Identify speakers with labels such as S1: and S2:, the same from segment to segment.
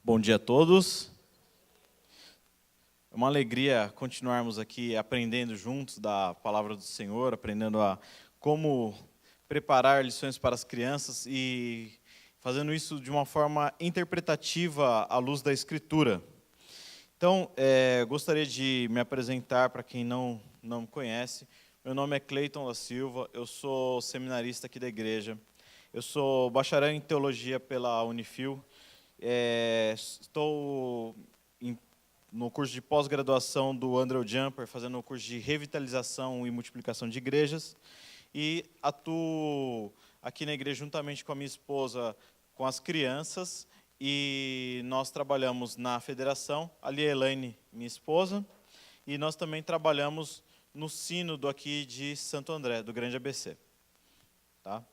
S1: Bom dia a todos. É uma alegria continuarmos aqui aprendendo juntos da palavra do Senhor, aprendendo a como preparar lições para as crianças e fazendo isso de uma forma interpretativa à luz da Escritura. Então, gostaria de me apresentar para quem não me conhece. Meu nome é Cleiton da Silva, eu sou seminarista aqui da igreja. Eu sou bacharel em teologia pela Unifil. Estou no curso de pós-graduação do Andrew Jumper, fazendo o curso de revitalização e multiplicação de igrejas. E atuo aqui na igreja juntamente com a minha esposa, com as crianças. E nós trabalhamos na federação, ali é a Elaine, minha esposa. E nós também trabalhamos no sínodo aqui de Santo André, do Grande ABC. Tá?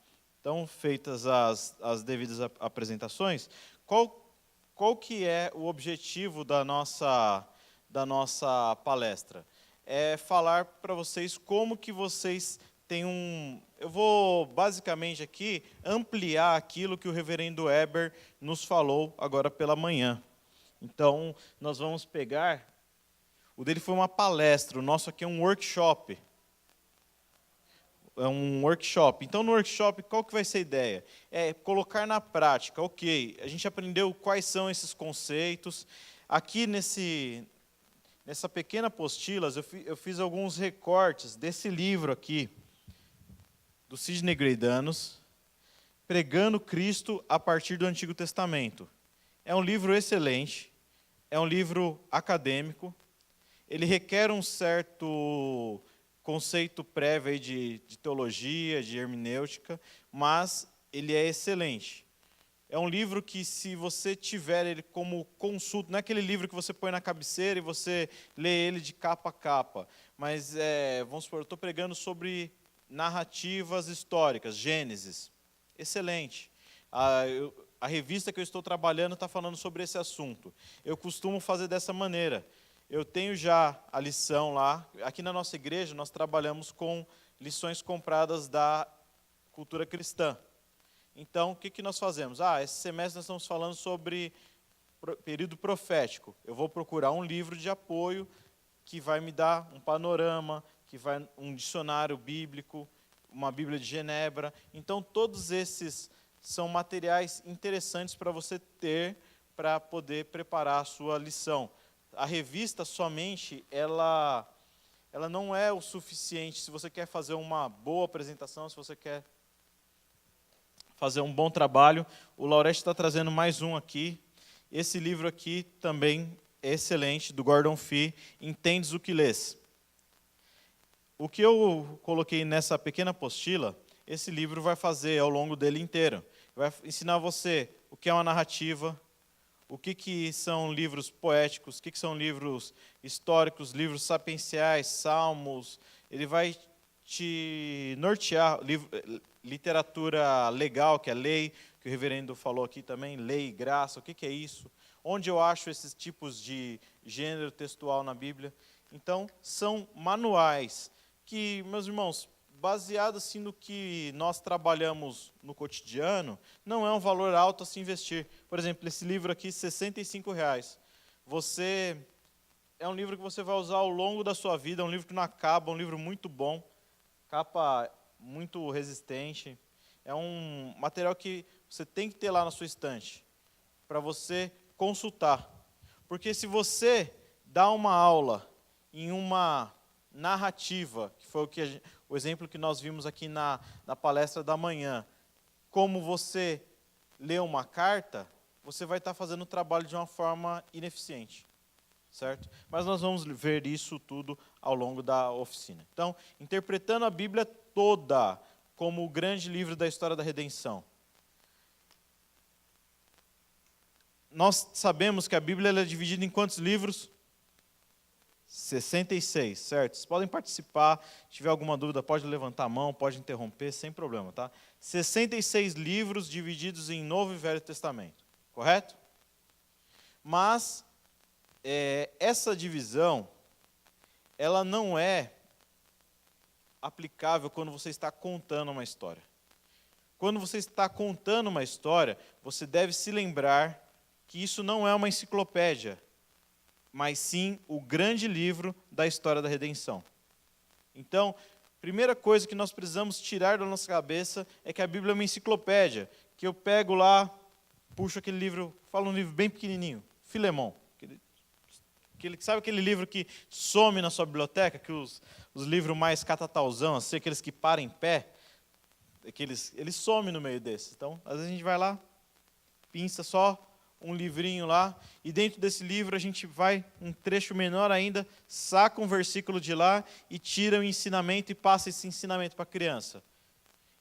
S1: Então, feitas as devidas apresentações, qual que é o objetivo da nossa palestra? É falar para vocês como que vocês têm Eu vou, basicamente, aqui, ampliar aquilo que o reverendo Eber nos falou agora pela manhã. Então, nós vamos pegar... O dele foi uma palestra, o nosso aqui é um workshop. É um workshop. Então, no workshop, qual que vai ser a ideia? É colocar na prática. Ok, a gente aprendeu quais são esses conceitos. Aqui nessa pequena apostila, eu fiz alguns recortes desse livro aqui, do Sidney Greidanos, Pregando Cristo a partir do Antigo Testamento. É um livro excelente, é um livro acadêmico, ele requer um certo conceito prévio aí de teologia, de hermenêutica, mas ele é excelente. É um livro que, se você tiver ele como consulta, não é aquele livro que você põe na cabeceira e você lê ele de capa a capa, mas, vamos supor, eu estou pregando sobre narrativas históricas, Gênesis, excelente. A revista que eu estou trabalhando está falando sobre esse assunto. Eu costumo fazer dessa maneira. Eu tenho já a lição lá. Aqui na nossa igreja, nós trabalhamos com lições compradas da cultura cristã. Então, o que nós fazemos? Esse semestre nós estamos falando sobre período profético. Eu vou procurar um livro de apoio que vai me dar um panorama, um dicionário bíblico, uma Bíblia de Genebra. Então, todos esses são materiais interessantes para você ter, para poder preparar a sua lição. A revista somente, ela não é o suficiente se você quer fazer uma boa apresentação, se você quer fazer um bom trabalho. O Laurete está trazendo mais um aqui. Esse livro aqui também é excelente, do Gordon Fee, Entendes o que lês. O que eu coloquei nessa pequena apostila, esse livro vai fazer ao longo dele inteiro. Vai ensinar você o que é uma narrativa, o que são livros poéticos, o que são livros históricos, livros sapienciais, salmos. Ele vai te nortear, literatura legal, que é lei, que o reverendo falou aqui também, lei e graça, o que é isso? Onde eu acho esses tipos de gênero textual na Bíblia? Então, são manuais que, meus irmãos, baseado assim no que nós trabalhamos no cotidiano, não é um valor alto a se investir. Por exemplo, esse livro aqui, R$ 65. É um livro que você vai usar ao longo da sua vida, é um livro que não acaba, um livro muito bom, capa muito resistente. É um material que você tem que ter lá na sua estante, para você consultar. Porque se você dá uma aula em uma narrativa, que foi o exemplo que nós vimos aqui na palestra da manhã, como você lê uma carta, você vai estar fazendo o trabalho de uma forma ineficiente, certo? Mas nós vamos ver isso tudo ao longo da oficina. Então, interpretando a Bíblia toda como o grande livro da história da redenção. Nós sabemos que a Bíblia é dividida em quantos livros? 66, certo? Vocês podem participar, se tiver alguma dúvida, pode levantar a mão, pode interromper, sem problema, tá? 66 livros divididos em Novo e Velho Testamento, correto? Mas, essa divisão, ela não é aplicável quando você está contando uma história. Quando você está contando uma história, você deve se lembrar que isso não é uma enciclopédia, mas sim o grande livro da história da redenção. Então, primeira coisa que nós precisamos tirar da nossa cabeça é que a Bíblia é uma enciclopédia, que eu pego lá, puxo aquele livro, falo um livro bem pequenininho, Filemão. Sabe aquele livro que some na sua biblioteca, que os livros mais catatauzão, assim, aqueles que param em pé, eles somem no meio desses. Então, às vezes a gente vai lá, pinça só um livrinho lá, e dentro desse livro a gente vai, um trecho menor ainda, saca um versículo de lá e tira o ensinamento e passa esse ensinamento para a criança.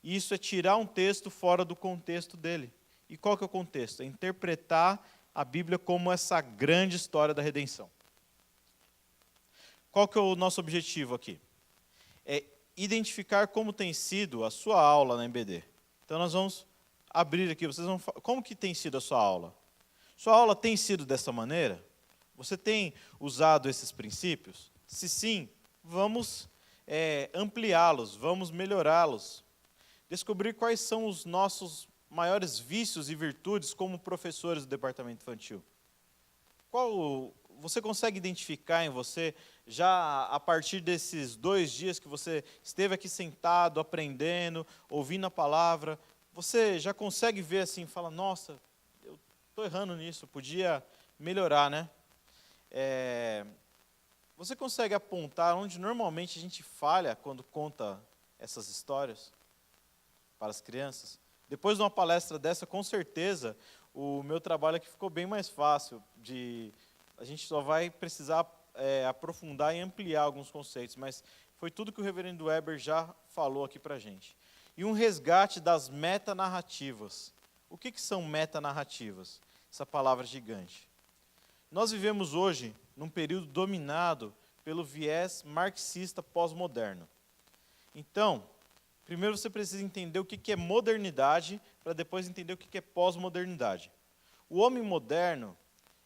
S1: Isso é tirar um texto fora do contexto dele. E qual que é o contexto? É interpretar a Bíblia como essa grande história da redenção. Qual que é o nosso objetivo aqui? É identificar como tem sido a sua aula na MBD. Então nós vamos abrir aqui, como que tem sido a sua aula? Sua aula tem sido dessa maneira? Você tem usado esses princípios? Se sim, vamos ampliá-los, vamos melhorá-los. Descobrir quais são os nossos maiores vícios e virtudes como professores do departamento infantil. Você consegue identificar em você, já a partir desses 2 dias que você esteve aqui sentado, aprendendo, ouvindo a palavra, você já consegue ver assim, fala, nossa, eu estou errando nisso, podia melhorar, né? Você consegue apontar onde normalmente a gente falha quando conta essas histórias para as crianças? Depois de uma palestra dessa, com certeza, o meu trabalho aqui ficou bem mais fácil. A gente só vai precisar aprofundar e ampliar alguns conceitos, mas foi tudo que o reverendo Weber já falou aqui para a gente. E um resgate das metanarrativas. O que são metanarrativas? Essa palavra gigante. Nós vivemos hoje num período dominado pelo viés marxista pós-moderno. Então, primeiro você precisa entender o que é modernidade, para depois entender o que é pós-modernidade. O homem moderno,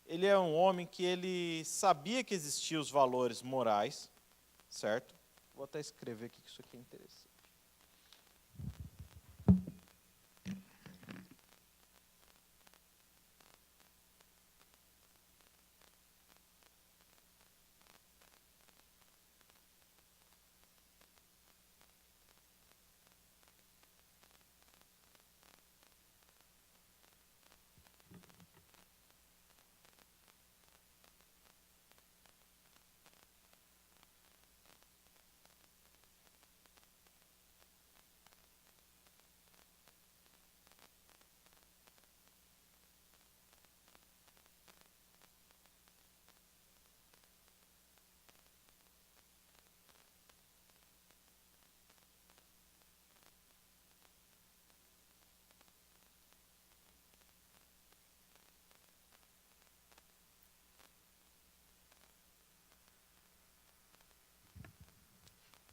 S1: ele é um homem que ele sabia que existiam os valores morais, certo? Vou até escrever aqui que isso aqui é interessante.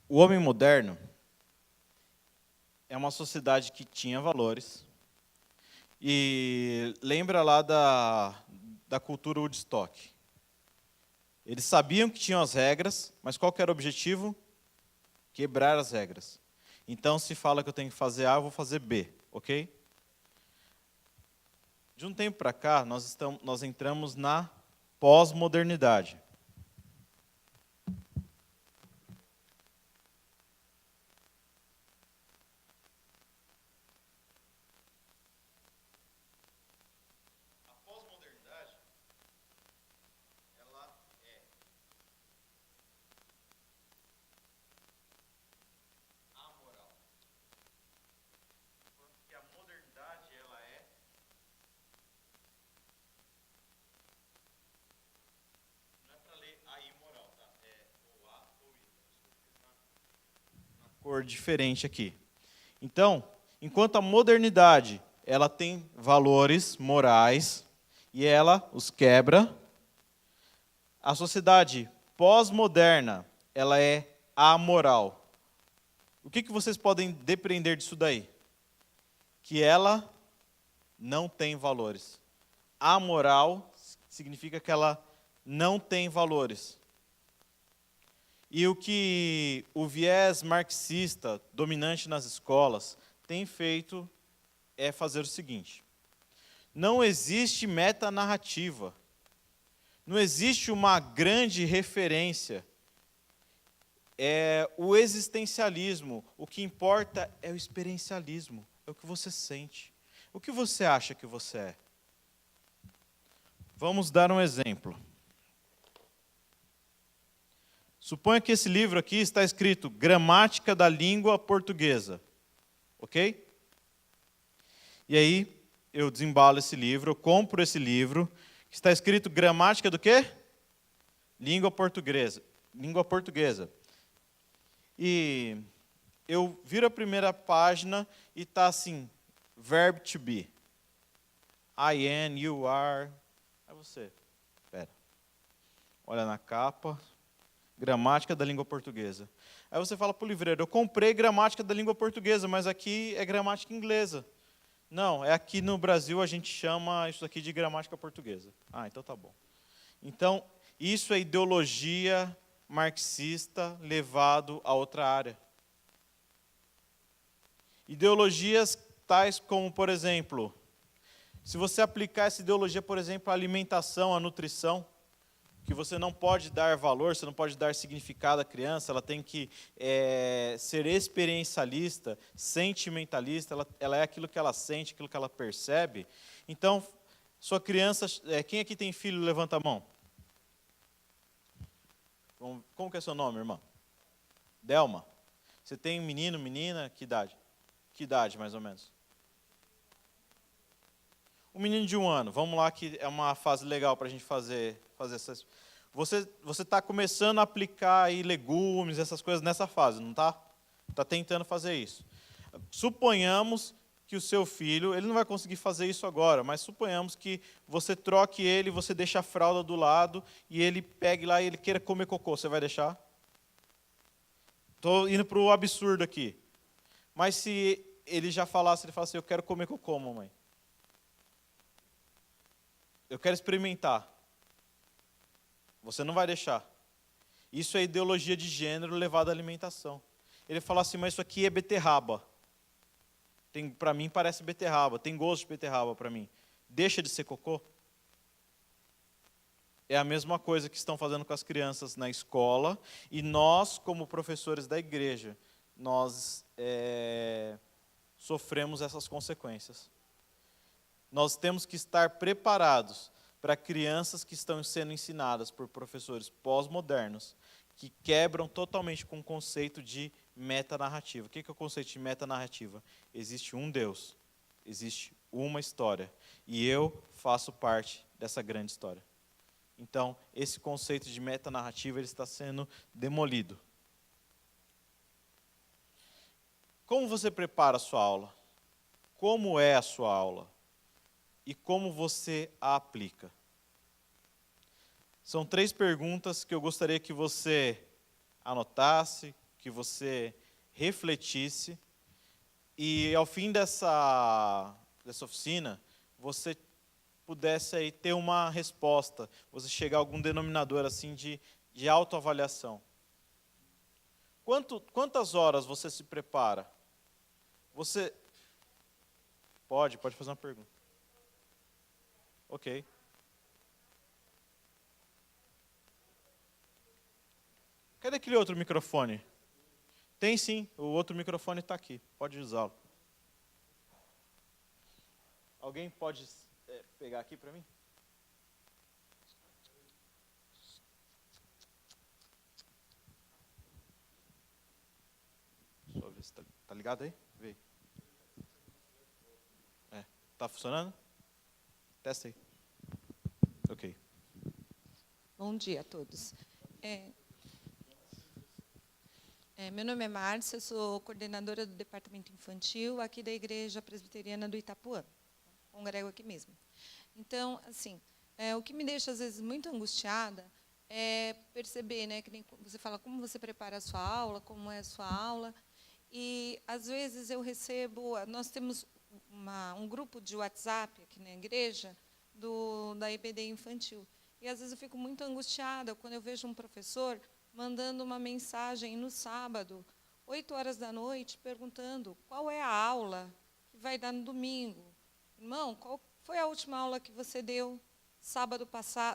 S1: O homem moderno é uma sociedade que tinha valores, e lembra lá da cultura Woodstock. Eles sabiam que tinham as regras, mas qual que era o objetivo? Quebrar as regras. Então, se fala que eu tenho que fazer A, eu vou fazer B, ok? De um tempo para cá, nós entramos na pós-modernidade. Cor diferente aqui. Então, enquanto a modernidade ela tem valores morais e ela os quebra, a sociedade pós-moderna ela é amoral. O que vocês podem depreender disso daí? Que ela não tem valores. Amoral significa que ela não tem valores. E o que o viés marxista dominante nas escolas tem feito é fazer o seguinte: Não existe metanarrativa. Não existe uma grande referência. É o existencialismo. O que importa é o experiencialismo. É o que você sente. O que você acha que você é? Vamos dar um exemplo. Suponha que esse livro aqui está escrito Gramática da Língua Portuguesa. Ok? E aí, eu desembalo esse livro, eu compro esse livro, que está escrito Gramática do quê? Língua Portuguesa. Língua Portuguesa. E eu viro a primeira página e está assim, verb to be. I am, you are. Aí você, espera. Olha na capa, gramática da língua portuguesa. Aí você fala para o livreiro, eu comprei gramática da língua portuguesa, mas aqui é gramática inglesa. Não, é aqui no Brasil a gente chama isso aqui de gramática portuguesa. Ah, então tá bom. Então, isso é ideologia marxista levado a outra área. Ideologias tais como, por exemplo, se você aplicar essa ideologia, por exemplo, à alimentação, à nutrição, que você não pode dar valor, você não pode dar significado à criança, ela tem que ser experiencialista, sentimentalista, ela é aquilo que ela sente, aquilo que ela percebe. Então, sua criança, quem aqui tem filho, levanta a mão. Como que é seu nome, irmã? Delma. Você tem menino, menina, que idade? Que idade, mais ou menos? Um menino de 1 ano, vamos lá que é uma fase legal para a gente fazer essas... Você está começando a aplicar aí legumes, essas coisas nessa fase, não está? Está tentando fazer isso. Suponhamos que o seu filho, ele não vai conseguir fazer isso agora, mas suponhamos que você troque ele, você deixa a fralda do lado e ele pegue lá e ele queira comer cocô, você vai deixar? Estou indo para o absurdo aqui. Mas se ele já falasse, ele fala assim, eu quero comer cocô, mamãe. Eu quero experimentar. Você não vai deixar. Isso é ideologia de gênero levada à alimentação. Ele fala assim, mas isso aqui é beterraba. Para mim parece beterraba, tem gosto de beterraba para mim. Deixa de ser cocô? É a mesma coisa que estão fazendo com as crianças na escola. E nós, como professores da igreja, nós sofremos essas consequências. Nós temos que estar preparados para crianças que estão sendo ensinadas por professores pós-modernos, que quebram totalmente com o conceito de metanarrativa. O que é o conceito de metanarrativa? Existe um Deus, existe uma história, e eu faço parte dessa grande história. Então, esse conceito de metanarrativa ele está sendo demolido. Como você prepara a sua aula? Como é a sua aula? E como você a aplica? São 3 perguntas que eu gostaria que você anotasse, que você refletisse, e ao fim dessa oficina, você pudesse aí ter uma resposta, você chegar a algum denominador assim de autoavaliação. Quantas horas você se prepara? Você... Pode fazer uma pergunta. Ok. Cadê aquele outro microfone? Tem sim, o outro microfone está aqui, pode usá-lo. Alguém pode pegar aqui para mim? Só ver se tá ligado aí? Vê. Tá funcionando? Testa aí. Ok.
S2: Bom dia a todos. Meu nome é Márcia, sou coordenadora do Departamento Infantil aqui da Igreja Presbiteriana do Itapuã. Congrego aqui mesmo. Então, assim, o que me deixa, às vezes, muito angustiada é perceber, né, que nem você fala como você prepara a sua aula, como é a sua aula, e, às vezes, eu recebo... Nós temos um grupo de WhatsApp aqui na igreja, da EBD Infantil, e, às vezes, eu fico muito angustiada quando eu vejo um professor mandando uma mensagem no sábado, 8h da noite, perguntando qual é a aula que vai dar no domingo. Irmão, foi a última aula que você deu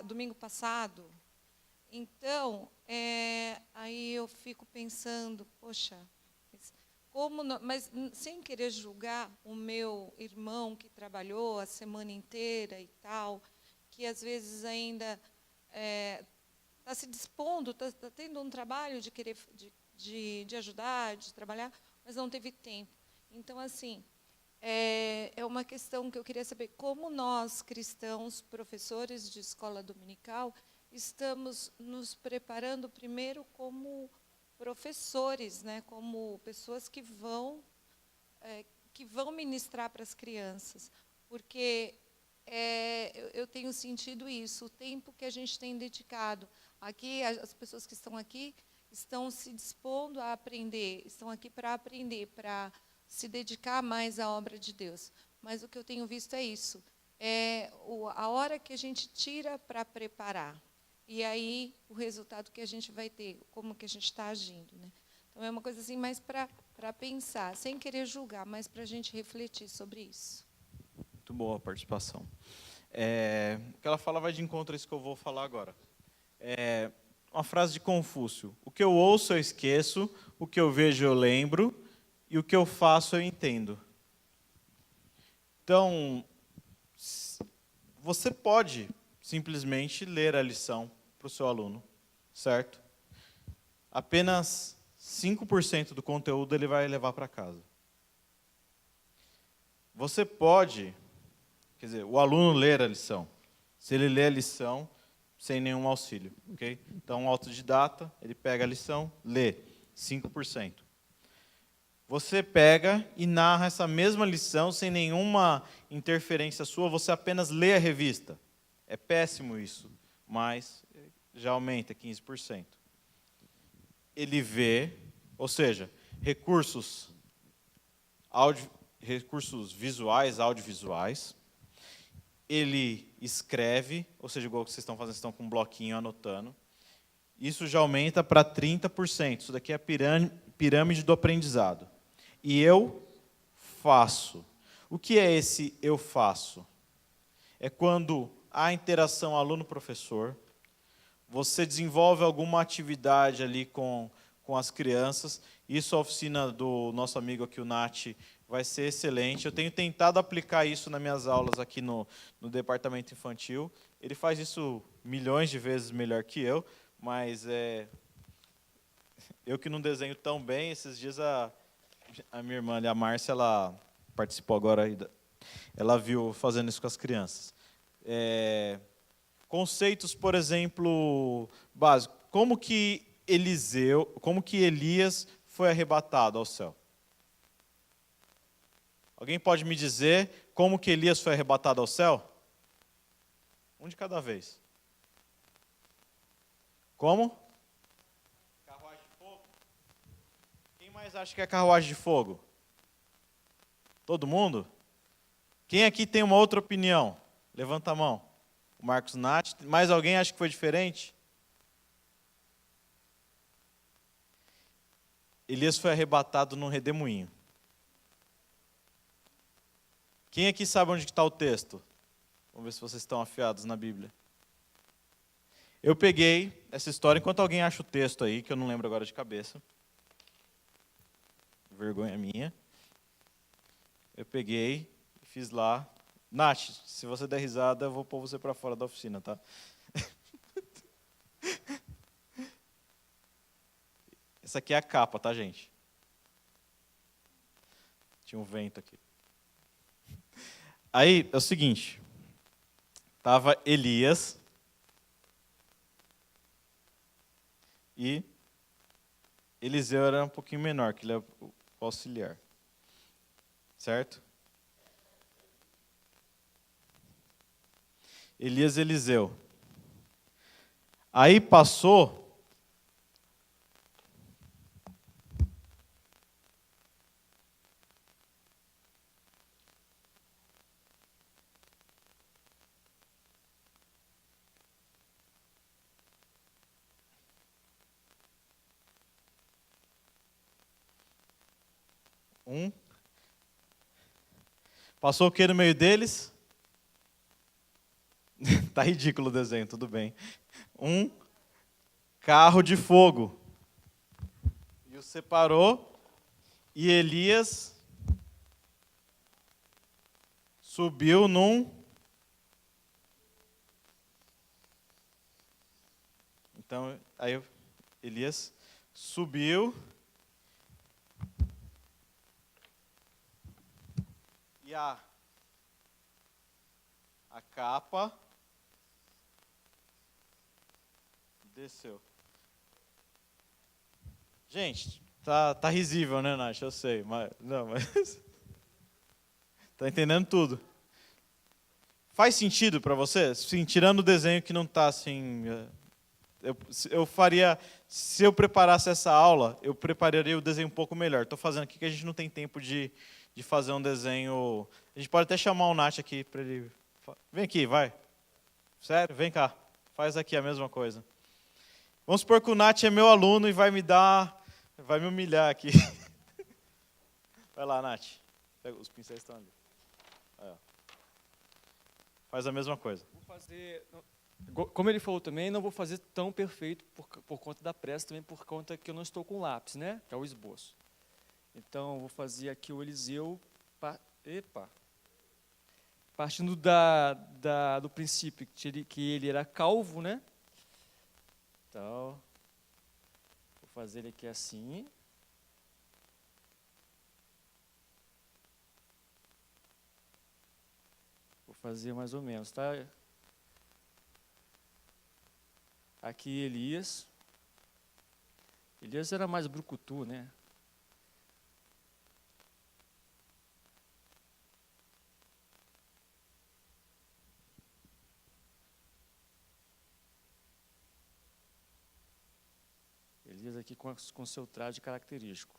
S2: domingo passado? Então, aí eu fico pensando, poxa, mas sem querer julgar o meu irmão que trabalhou a semana inteira e tal, que às vezes ainda está se dispondo, está tendo um trabalho de querer de ajudar, de trabalhar, mas não teve tempo. Então, assim, é uma questão que eu queria saber, como nós, cristãos, professores de escola dominical, estamos nos preparando primeiro como professores, né, como pessoas que vão ministrar para as crianças, porque eu tenho sentido isso, o tempo que a gente tem dedicado aqui, as pessoas que estão aqui estão se dispondo a aprender, estão aqui para aprender, para se dedicar mais à obra de Deus. Mas o que eu tenho visto é isso, a hora que a gente tira para preparar, e aí o resultado que a gente vai ter, como que a gente está agindo, né? Então, é uma coisa assim mais para pensar, sem querer julgar, mas para a gente refletir sobre isso.
S1: Muito boa a participação. O que ela fala vai de encontro a isso que eu vou falar agora. Uma frase de Confúcio: o que eu ouço eu esqueço, o que eu vejo eu lembro, e o que eu faço eu entendo. Então, você pode simplesmente ler a lição para o seu aluno, certo? Apenas 5% do conteúdo ele vai levar para casa. Você pode, quer dizer, o aluno ler a lição. Se ele lê a lição sem nenhum auxílio, ok? Então, autodidata, ele pega a lição, lê, 5%. Você pega e narra essa mesma lição sem nenhuma interferência sua, você apenas lê a revista. É péssimo isso, mas já aumenta 15%. Ele vê, ou seja, recursos visuais, audiovisuais. Ele escreve, ou seja, igual que vocês estão fazendo, vocês estão com um bloquinho anotando. Isso já aumenta para 30%. Isso daqui é a pirâmide do aprendizado. E eu faço. O que é esse eu faço? É quando há interação aluno-professor, você desenvolve alguma atividade ali com as crianças. Isso, a oficina do nosso amigo aqui, o Nath, vai ser excelente. Eu tenho tentado aplicar isso nas minhas aulas aqui no departamento infantil. Ele faz isso milhões de vezes melhor que eu, mas eu que não desenho tão bem, esses dias a minha irmã, a Márcia, ela participou agora, ela viu fazendo isso com as crianças. Conceitos, por exemplo, básicos. Como que Elias foi arrebatado ao céu? Alguém pode me dizer como que Elias foi arrebatado ao céu? Um de cada vez. Como? Carruagem de fogo. Quem mais acha que é carruagem de fogo? Todo mundo? Quem aqui tem uma outra opinião? Levanta a mão. O Marcos Nath. Mais alguém acha que foi diferente? Elias foi arrebatado num redemoinho. Quem aqui sabe onde está o texto? Vamos ver se vocês estão afiados na Bíblia. Eu peguei essa história, enquanto alguém acha o texto aí, que eu não lembro agora de cabeça. Vergonha minha. Eu peguei e fiz lá. Nath, se você der risada, eu vou pôr você para fora da oficina, tá? Essa aqui é a capa, tá, gente? Tinha um vento aqui. Aí, é o seguinte. Estava Elias e Eliseu era um pouquinho menor, que ele é o auxiliar. Certo? Elias e Eliseu. Aí passou Passou o que no meio deles? Tá ridículo o desenho, tudo bem. Um carro de fogo. E o separou, e Elias subiu num... Então, aí Elias subiu e a capa desceu. Gente, tá risível, né, Nath? Eu sei, mas tá entendendo tudo. Faz sentido para você? Sim, tirando o desenho que não tá assim, eu faria, se eu preparasse essa aula, eu prepararia o desenho um pouco melhor. Estou fazendo aqui que a gente não tem tempo de fazer um desenho. A gente pode até chamar o Nath aqui para ele. Vem aqui, vai. Sério, vem cá. Faz aqui a mesma coisa. Vamos supor que o Nath é meu aluno e vai me humilhar aqui. Vai lá, Nath. Pega, os pincéis estão ali. Aí, ó. Faz a mesma coisa.
S3: Vou fazer, como ele falou também, não vou fazer tão perfeito por conta da pressa, também por conta que eu não estou com lápis, né? Que é o esboço. Então, vou fazer aqui o Eliseu, partindo do princípio que ele era calvo, né? Então, vou fazer ele aqui assim. Vou fazer mais ou menos, tá? Aqui Elias. Elias era mais brucutu, né? Elias aqui com seu traje característico.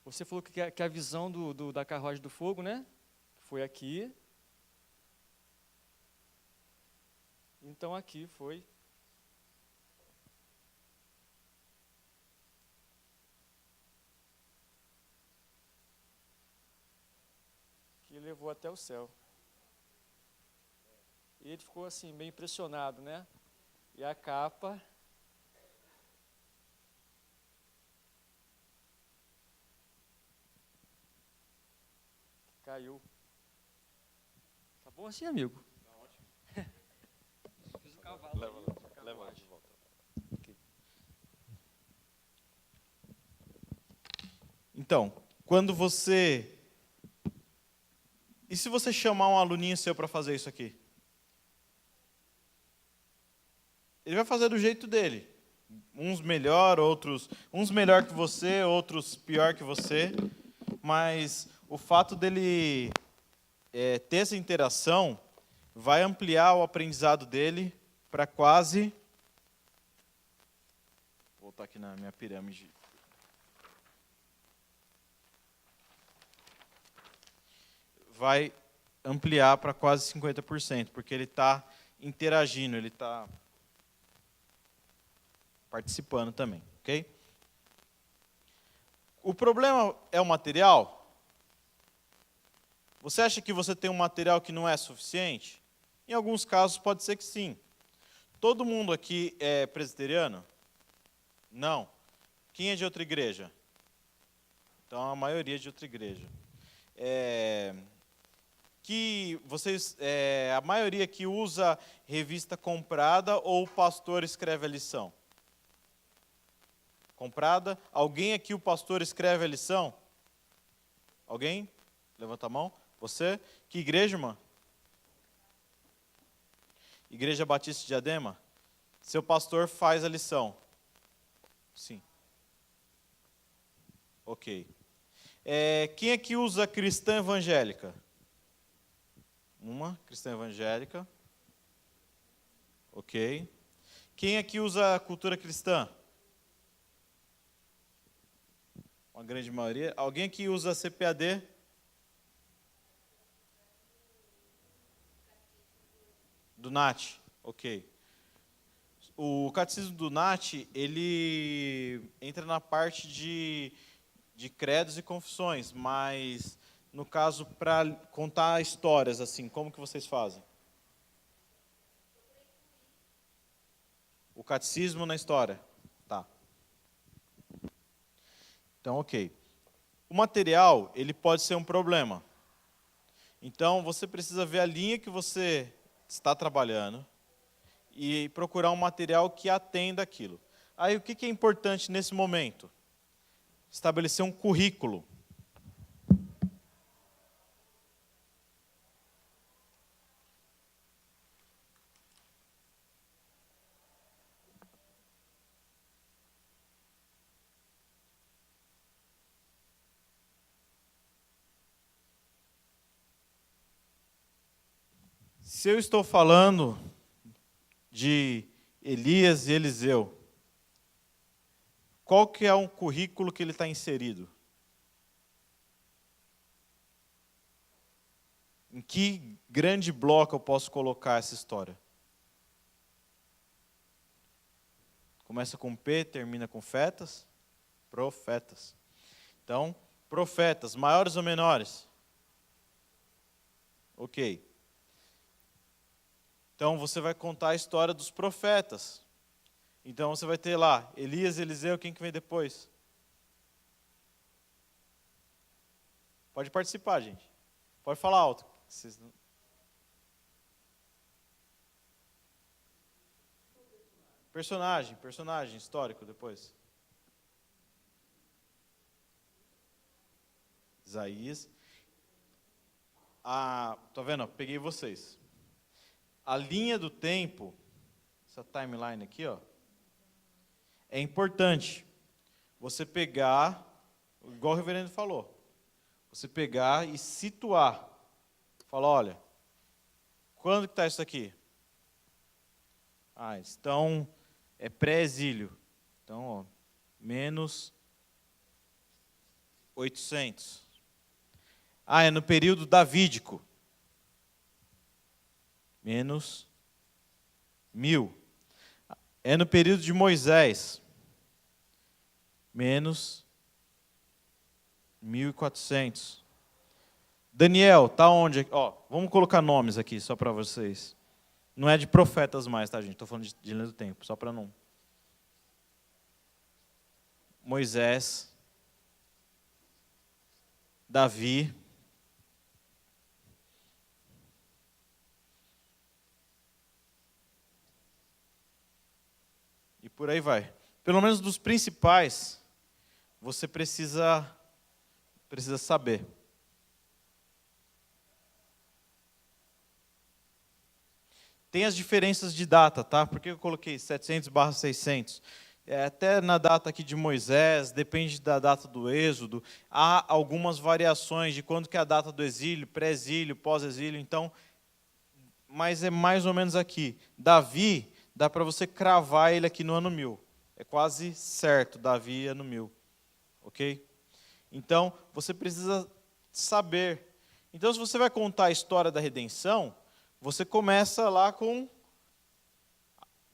S3: Você falou que a visão da carruagem do fogo, né? Foi aqui. Então aqui foi. Que levou até o céu. E ele ficou assim, meio impressionado, né? E a capa. Caiu. Tá bom assim, amigo? Tá ótimo. Fiz o cavalo.
S1: Leva de volta.
S3: Okay.
S1: Então, quando você... E se você chamar um aluninho seu para fazer isso aqui? Ele vai fazer do jeito dele. Uns melhor, outros... Uns melhor que você, outros pior que você. Mas o fato dele ter essa interação vai ampliar o aprendizado dele para quase... Vou voltar aqui na minha pirâmide. Vai ampliar para quase 50%, porque ele está interagindo, ele está participando também, ok? O problema é o material? Você acha que você tem um material que não é suficiente? Em alguns casos pode ser que sim. Todo mundo aqui é presbiteriano? Não. Quem é de outra igreja? Então a maioria é de outra igreja. A maioria que usa revista comprada ou o pastor escreve a lição? Comprada. Alguém aqui, o pastor, escreve a lição? Alguém? Levanta a mão. Você? Que igreja, irmã? Igreja Batista de Diadema? Seu pastor faz a lição? Sim. Ok. Quem aqui usa cristã evangélica? Uma cristã evangélica. Ok. Quem aqui usa cultura cristã? Uma grande maioria. Alguém aqui usa CPAD? Do NAT, ok. O catecismo do NAT, ele entra na parte de credos e confissões, mas no caso, para contar histórias, assim, como que vocês fazem? O catecismo na história. Tá. Então, ok. O material, ele pode ser um problema. Então, você precisa ver a linha que você está trabalhando e procurar um material que atenda aquilo. Aí, o que é importante nesse momento? Estabelecer um currículo. Se eu estou falando de Elias e Eliseu, qual que é um currículo que ele está inserido? Em que grande bloco eu posso colocar essa história? Começa com P, termina com fetas? Profetas. Então, profetas, maiores ou menores? Ok. Então, você vai contar a história dos profetas. Então, você vai ter lá, Elias, Eliseu, quem que vem depois? Pode participar, gente. Pode falar alto. Personagem histórico depois. Isaías. Tá vendo? Peguei vocês. A linha do tempo, essa timeline aqui, ó, é importante você pegar, igual o reverendo falou, você pegar e situar. Fala, olha, quando que está isso aqui? Então, é pré-exílio. Então, ó, menos 800. É no período davídico. Menos 1000. É no período de Moisés. Menos 1400. Daniel, tá onde? Ó, vamos colocar nomes aqui só para vocês. Não é de profetas mais, tá, gente? Estou falando de linha do tempo, só para não. Moisés, Davi, e por aí vai. Pelo menos dos principais, você precisa saber. Tem as diferenças de data, tá? Por que eu coloquei 700/600? Até na data aqui de Moisés, depende da data do Êxodo. Há algumas variações de quando que é a data do exílio, pré-exílio, pós-exílio. Então, mas é mais ou menos aqui. Davi, dá para você cravar ele aqui no ano 1000. É quase certo, Davi ano 1000. Ok? Então, você precisa saber. Então, se você vai contar a história da redenção, você começa lá com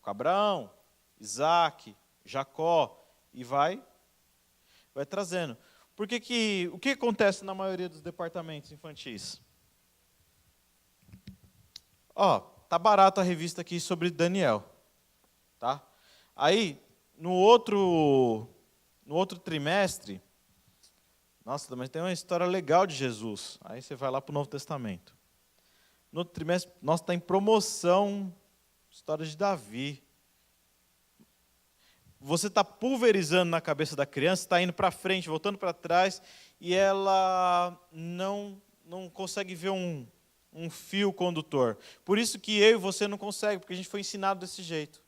S1: Abraão, Isaac, Jacó, e vai trazendo. O que acontece na maioria dos departamentos infantis? Tá barato a revista aqui sobre Daniel, tá? Aí, no outro trimestre, nossa, mas tem uma história legal de Jesus. Aí você vai lá para o Novo Testamento. No outro trimestre, nossa, está em promoção, história de Davi. Você está pulverizando na cabeça da criança, está indo para frente, voltando para trás, e ela não consegue ver um fio condutor. Por isso que eu e você não consegue, porque a gente foi ensinado desse jeito.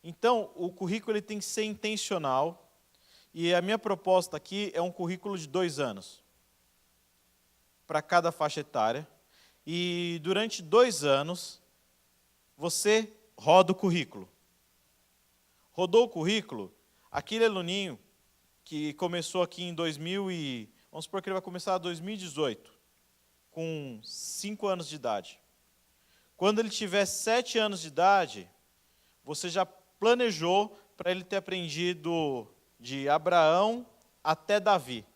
S1: Então, o currículo ele tem que ser intencional, e a minha proposta aqui é um currículo de 2 anos, para cada faixa etária, e durante 2 anos, você roda o currículo. Rodou o currículo, aquele aluninho que começou aqui em vamos supor que ele vai começar em 2018, com 5 anos de idade. Quando ele tiver 7 anos de idade, você já planejou para ele ter aprendido de Abraão até Davi.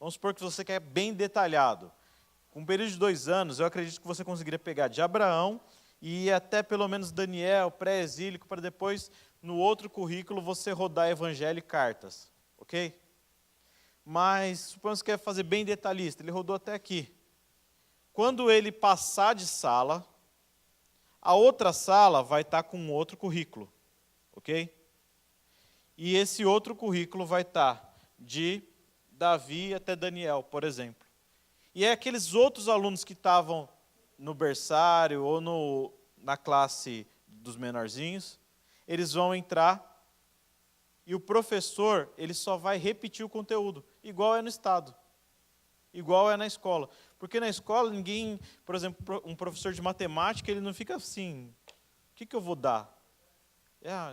S1: Vamos supor que você quer bem detalhado. Com um período de 2 anos, eu acredito que você conseguiria pegar de Abraão e ir até pelo menos Daniel, pré-exílico, para depois, no outro currículo, você rodar evangelho e cartas. Ok? Mas, suponhamos que quer fazer bem detalhista, ele rodou até aqui. Quando ele passar de sala, a outra sala vai estar com outro currículo. Ok? E esse outro currículo vai estar de Davi até Daniel, por exemplo. E é aqueles outros alunos que estavam no berçário ou na classe dos menorzinhos, eles vão entrar e o professor ele só vai repetir o conteúdo, igual é no estado, igual é na escola. Porque na escola ninguém, por exemplo, um professor de matemática, ele não fica assim, o que eu vou dar?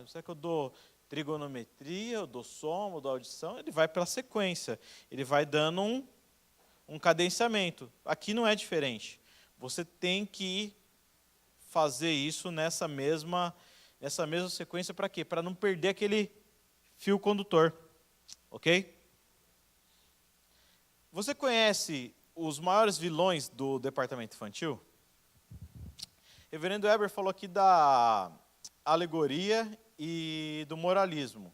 S1: Será que eu dou trigonometria, eu dou soma, eu dou audição? Ele vai pela sequência, ele vai dando um cadenciamento. Aqui não é diferente. Você tem que fazer isso nessa mesma sequência para quê? Para não perder aquele fio condutor. Ok? Você conhece os maiores vilões do departamento infantil? Reverendo Weber falou aqui da alegoria e do moralismo.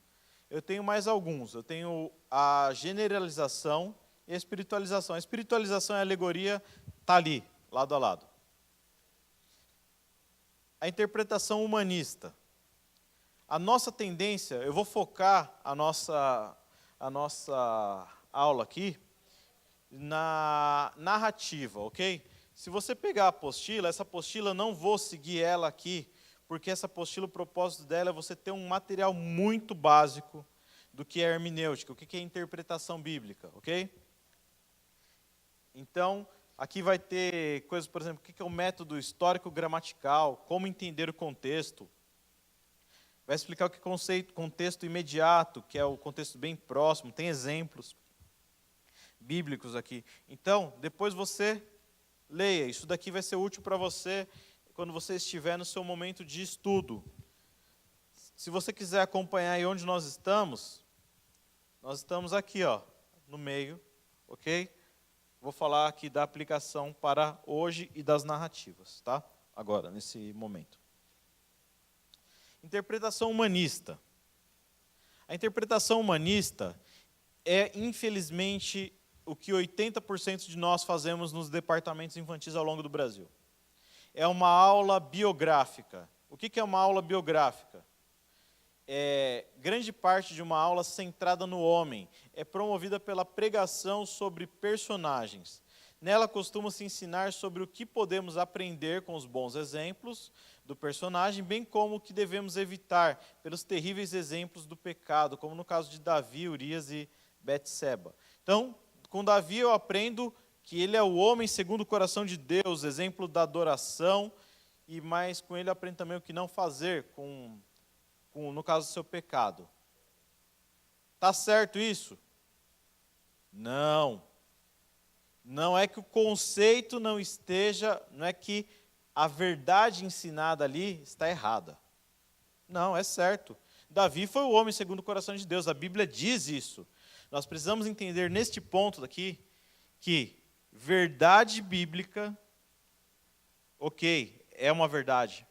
S1: Eu tenho mais alguns. Eu tenho a generalização e a espiritualização. A espiritualização e a alegoria está ali, lado a lado. A interpretação humanista. A nossa tendência, eu vou focar a nossa aula aqui na narrativa, ok? Se você pegar a apostila, essa apostila não vou seguir ela aqui, porque essa apostila, o propósito dela é você ter um material muito básico do que é hermenêutica, o que é interpretação bíblica, ok? Então, aqui vai ter coisas, por exemplo, o que é o método histórico-gramatical, como entender o contexto. Vai explicar o que é contexto imediato, que é o contexto bem próximo, tem exemplos bíblicos aqui. Então, depois você leia, isso daqui vai ser útil para você quando você estiver no seu momento de estudo. Se você quiser acompanhar aí onde nós estamos aqui, ó, no meio, ok? Vou falar aqui da aplicação para hoje e das narrativas, tá? Agora, nesse momento. Interpretação humanista. A interpretação humanista é, infelizmente, o que 80% de nós fazemos nos departamentos infantis ao longo do Brasil. É uma aula biográfica. O que é uma aula biográfica? É grande parte de uma aula centrada no homem. É promovida pela pregação sobre personagens. Nela costuma-se ensinar sobre o que podemos aprender com os bons exemplos do personagem, bem como o que devemos evitar pelos terríveis exemplos do pecado, como no caso de Davi, Urias e Betseba. Então, com Davi eu aprendo que ele é o homem segundo o coração de Deus, exemplo da adoração, e mais com ele eu aprendo também o que não fazer no caso do seu pecado. Está certo isso? Não. Não é que o conceito não é que a verdade ensinada ali está errada. Não, é certo. Davi foi o homem segundo o coração de Deus, a Bíblia diz isso. Nós precisamos entender neste ponto daqui que verdade bíblica, ok, é uma verdade,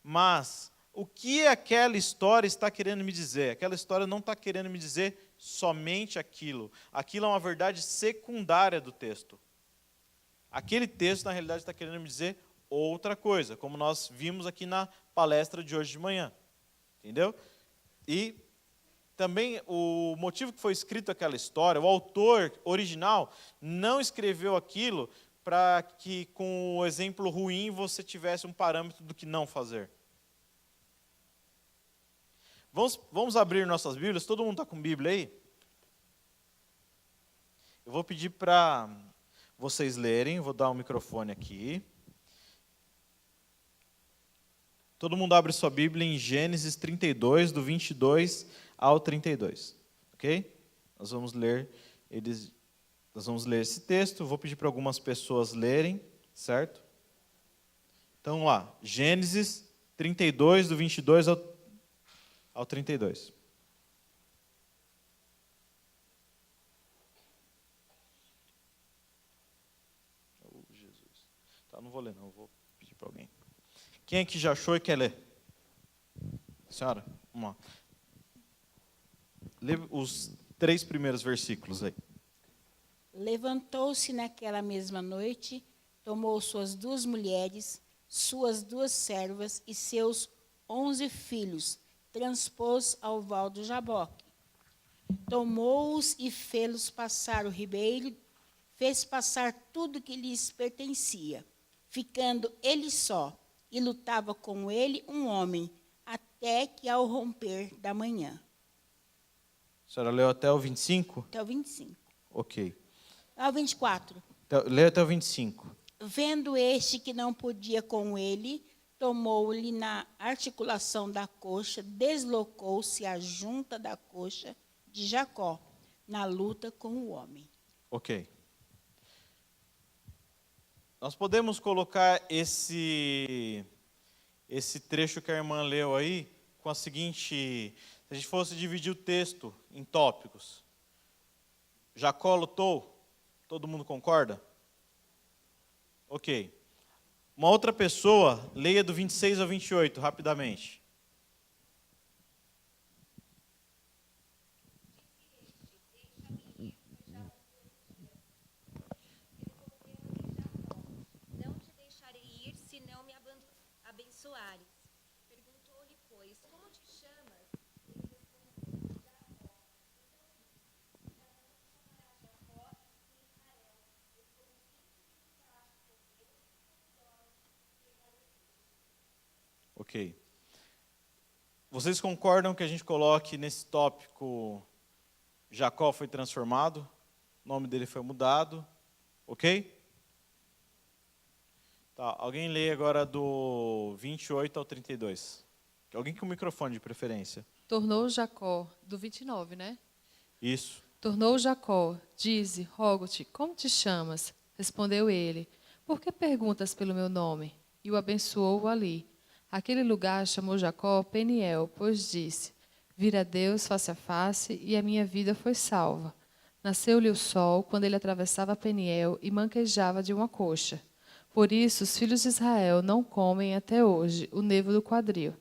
S1: mas o que aquela história está querendo me dizer? Aquela história não está querendo me dizer somente aquilo. Aquilo é uma verdade secundária do texto. Aquele texto, na realidade, está querendo me dizer outra coisa, como nós vimos aqui na palestra de hoje de manhã. Entendeu? E também o motivo que foi escrito aquela história, o autor original não escreveu aquilo para que, com o exemplo ruim, você tivesse um parâmetro do que não fazer. Vamos abrir nossas Bíblias? Todo mundo está com Bíblia aí? Eu vou pedir para vocês lerem, vou dar um microfone aqui. Todo mundo abre sua Bíblia em Gênesis 32, do 22 ao 32. Ok? Nós vamos ler esse texto. Vou pedir para algumas pessoas lerem, certo? Então, vamos lá. Gênesis 32, do 22 ao 32. Tá, não vou ler, não. Vou pedir para alguém. Quem aqui já achou e quer ler? Senhora, vamos lá. Lê os 3 primeiros versículos aí.
S4: Levantou-se naquela mesma noite, tomou suas 2 mulheres, suas 2 servas e seus 11 filhos, transpôs ao val do Jaboque. Tomou-os e fê-los passar o ribeiro, fez passar tudo que lhes pertencia, ficando ele só, e lutava com ele um homem, até que ao romper da manhã.
S1: A senhora leu até o 25?
S4: Até o 25.
S1: Ok.
S4: Ao 24.
S1: Leu até o 25.
S4: Vendo este que não podia com ele, tomou-lhe na articulação da coxa, deslocou-se a junta da coxa de Jacó, na luta com o homem.
S1: Ok. Nós podemos colocar esse trecho que a irmã leu aí com a seguinte... Se a gente fosse dividir o texto em tópicos. Jacó lutou? Todo mundo concorda? Ok. Uma outra pessoa, leia do 26 ao 28, rapidamente.
S5: Não te deixarei ir, se não me abençoares. Perguntou-lhe, pois, como te chamas? Ele respondeu, Jacó. Então chamará Jacó e Israel. Eu sou o filho que lutaste com Deus e com os homens que prevaleceu.
S1: Ok. Vocês concordam que a gente coloque nesse tópico Jacó foi transformado? O nome dele foi mudado. Ok? Tá, alguém lê agora do 28 ao 32. Alguém com o microfone de preferência.
S6: Tornou Jacó, do 29, né?
S1: Isso.
S6: Tornou Jacó, dize, rogo-te, como te chamas? Respondeu ele, por que perguntas pelo meu nome? E o abençoou ali. Aquele lugar chamou Jacó Peniel, pois disse, vira Deus face a face, e a minha vida foi salva. Nasceu-lhe o sol, quando ele atravessava Peniel, e manquejava de uma coxa. Por isso, os filhos de Israel não comem até hoje o nervo do quadril,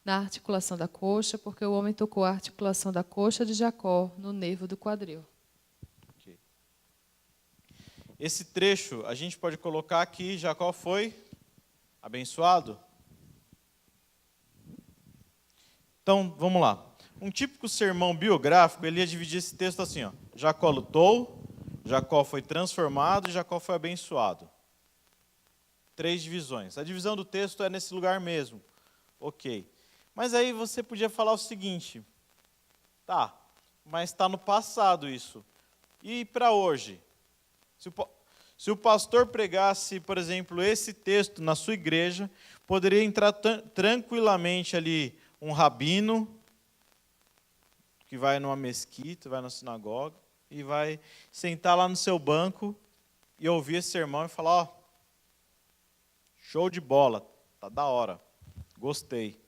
S6: na articulação da coxa, porque o homem tocou a articulação da coxa de Jacó no nervo do quadril.
S1: Okay. Esse trecho, a gente pode colocar que Jacó foi abençoado. Então, vamos lá. Um típico sermão biográfico, ele ia dividir esse texto assim, ó. Jacó lutou, Jacó foi transformado e Jacó foi abençoado. 3 divisões. A divisão do texto é nesse lugar mesmo. Ok. Mas aí você podia falar o seguinte, tá, mas está no passado isso. E para hoje? Se o pastor pregasse, por exemplo, esse texto na sua igreja, poderia entrar tranquilamente ali um rabino, que vai numa mesquita, vai na sinagoga, e vai sentar lá no seu banco e ouvir esse sermão e falar, ó, show de bola, tá da hora, gostei.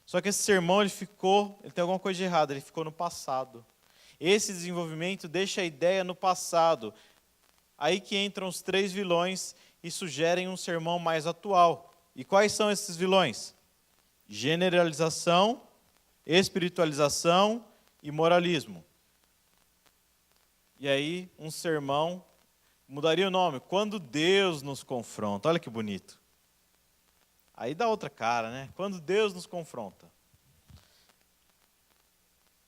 S1: Só que esse sermão, ele tem alguma coisa de errado, ele ficou no passado. Esse desenvolvimento deixa a ideia no passado. Aí que entram os 3 vilões e sugerem um sermão mais atual. E quais são esses vilões? Generalização, espiritualização e moralismo. E aí, um sermão, mudaria o nome, Quando Deus nos confronta. Olha que bonito. Aí dá outra cara, né? Quando Deus nos confronta.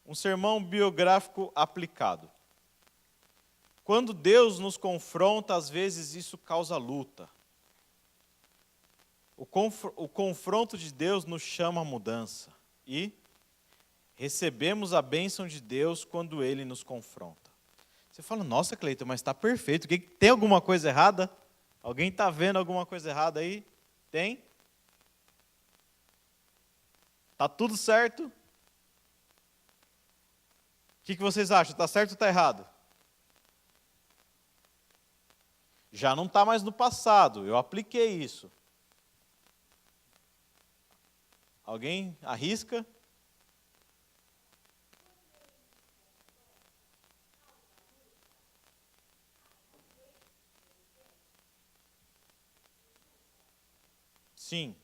S1: Um sermão biográfico aplicado. Quando Deus nos confronta, às vezes isso causa luta. O confronto de Deus nos chama à mudança. E recebemos a bênção de Deus quando Ele nos confronta. Você fala, nossa, Cleiton, mas está perfeito. Tem alguma coisa errada? Alguém está vendo alguma coisa errada aí? Tem? Está tudo certo? O que vocês acham? Está certo ou está errado? Já não está mais no passado, eu apliquei isso. Alguém arrisca? Sim.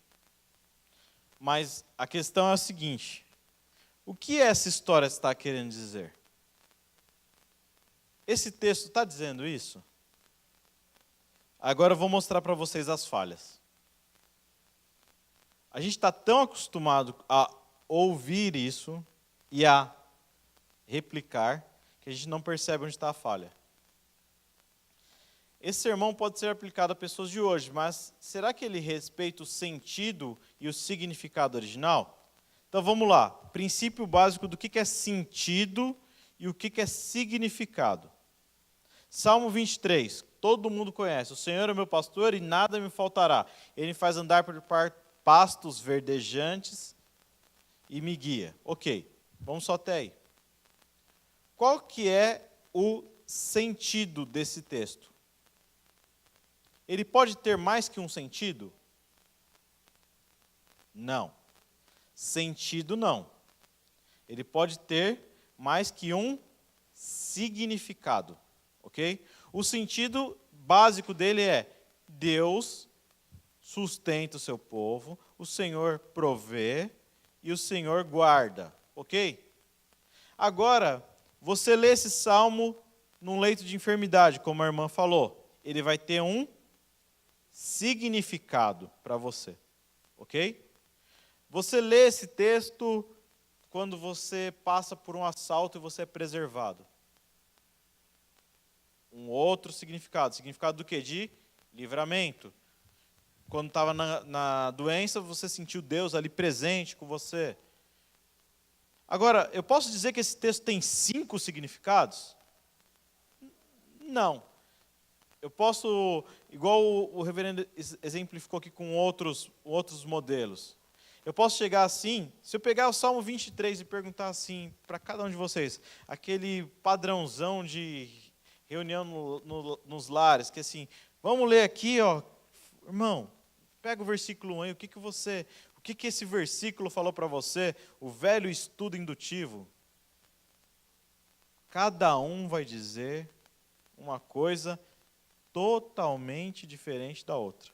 S1: Mas a questão é a seguinte: o que essa história está querendo dizer? Esse texto está dizendo isso? Agora eu vou mostrar para vocês as falhas. A gente está tão acostumado a ouvir isso e a replicar que a gente não percebe onde está a falha. Esse sermão pode ser aplicado a pessoas de hoje, mas será que ele respeita o sentido e o significado original? Então vamos lá. Princípio básico do que é sentido e o que é significado. Salmo 23, todo mundo conhece. O Senhor é meu pastor e nada me faltará. Ele me faz andar por pastos verdejantes e me guia. Ok, vamos só até aí. Qual que é o sentido desse texto? Ele pode ter mais que um sentido? Não. Sentido não. Ele pode ter mais que um significado. Ok? O sentido básico dele é: Deus sustenta o seu povo, o Senhor provê e o Senhor guarda. Ok? Agora, você lê esse salmo num leito de enfermidade, como a irmã falou. Ele vai ter um significado para você. Ok? Você lê esse texto quando você passa por um assalto e você é preservado. Um outro significado. Significado do quê? De livramento. Quando estava na doença, você sentiu Deus ali presente com você. Agora, eu posso dizer que esse texto tem 5 significados? Não. Eu posso, igual o reverendo exemplificou aqui com outros modelos. Eu posso chegar assim, se eu pegar o Salmo 23 e perguntar assim para cada um de vocês, aquele padrãozão de reunião nos lares, que assim, vamos ler aqui, ó, irmão, pega o versículo 1 aí, o que esse versículo falou para você, o velho estudo indutivo. Cada um vai dizer uma coisa totalmente diferente da outra.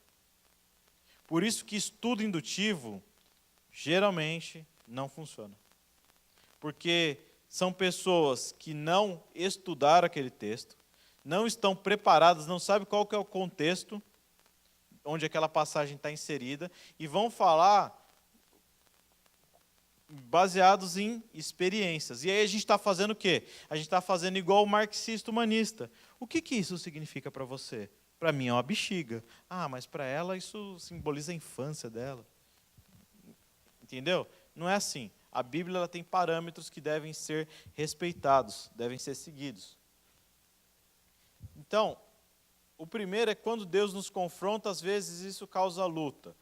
S1: Por isso que estudo indutivo geralmente não funciona. Porque são pessoas que não estudaram aquele texto, não estão preparadas, não sabem qual que é o contexto onde aquela passagem está inserida, e vão falar baseados em experiências. E aí a gente está fazendo o quê? A gente está fazendo igual o marxista humanista. O que isso significa para você? Para mim é uma bexiga. Ah, mas para ela isso simboliza a infância dela. Entendeu? Não é assim. A Bíblia ela tem parâmetros que devem ser respeitados, devem ser seguidos. Então, o primeiro é quando Deus nos confronta, às vezes isso causa luta.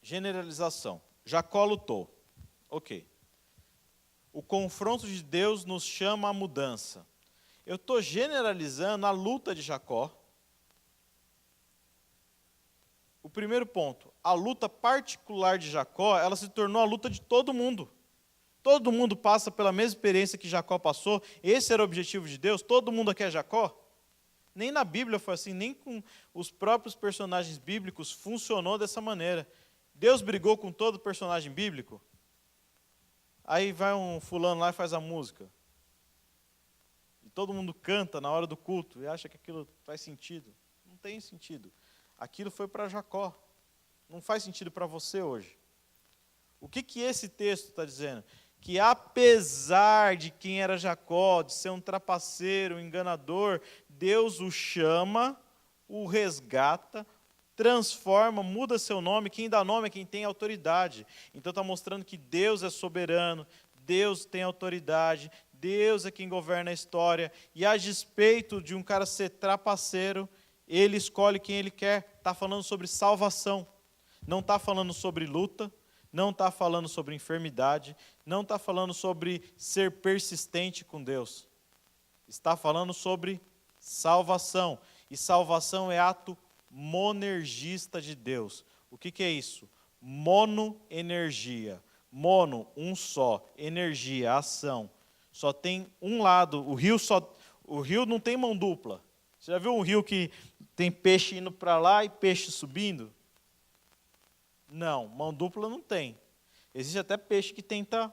S1: Generalização. Jacó lutou. Ok. O confronto de Deus nos chama à mudança. Eu estou generalizando a luta de Jacó. O primeiro ponto, a luta particular de Jacó, ela se tornou a luta de todo mundo. Todo mundo passa pela mesma experiência que Jacó passou. Esse era o objetivo de Deus. Todo mundo aqui é Jacó. Nem na Bíblia foi assim, nem com os próprios personagens bíblicos funcionou dessa maneira. Deus brigou com todo personagem bíblico. Aí vai um fulano lá e faz a música. E todo mundo canta na hora do culto e acha que aquilo faz sentido. Não tem sentido. Aquilo foi para Jacó. Não faz sentido para você hoje. O que esse texto está dizendo? Que apesar de quem era Jacó, de ser um trapaceiro, um enganador, Deus o chama, o resgata, transforma, muda seu nome. Quem dá nome é quem tem autoridade. Então está mostrando que Deus é soberano, Deus tem autoridade, Deus é quem governa a história. E a despeito de um cara ser trapaceiro, ele escolhe quem ele quer. Está falando sobre salvação. Não está falando sobre luta, não está falando sobre enfermidade, não está falando sobre ser persistente com Deus. Está falando sobre salvação. E salvação é ato monergista de Deus. O que é isso? Monoenergia. Mono, um só. Energia, ação. Só tem um lado. O rio O rio não tem mão dupla. Você já viu um rio que tem peixe indo para lá e peixe subindo? Não, mão dupla não tem. Existe até peixe que tenta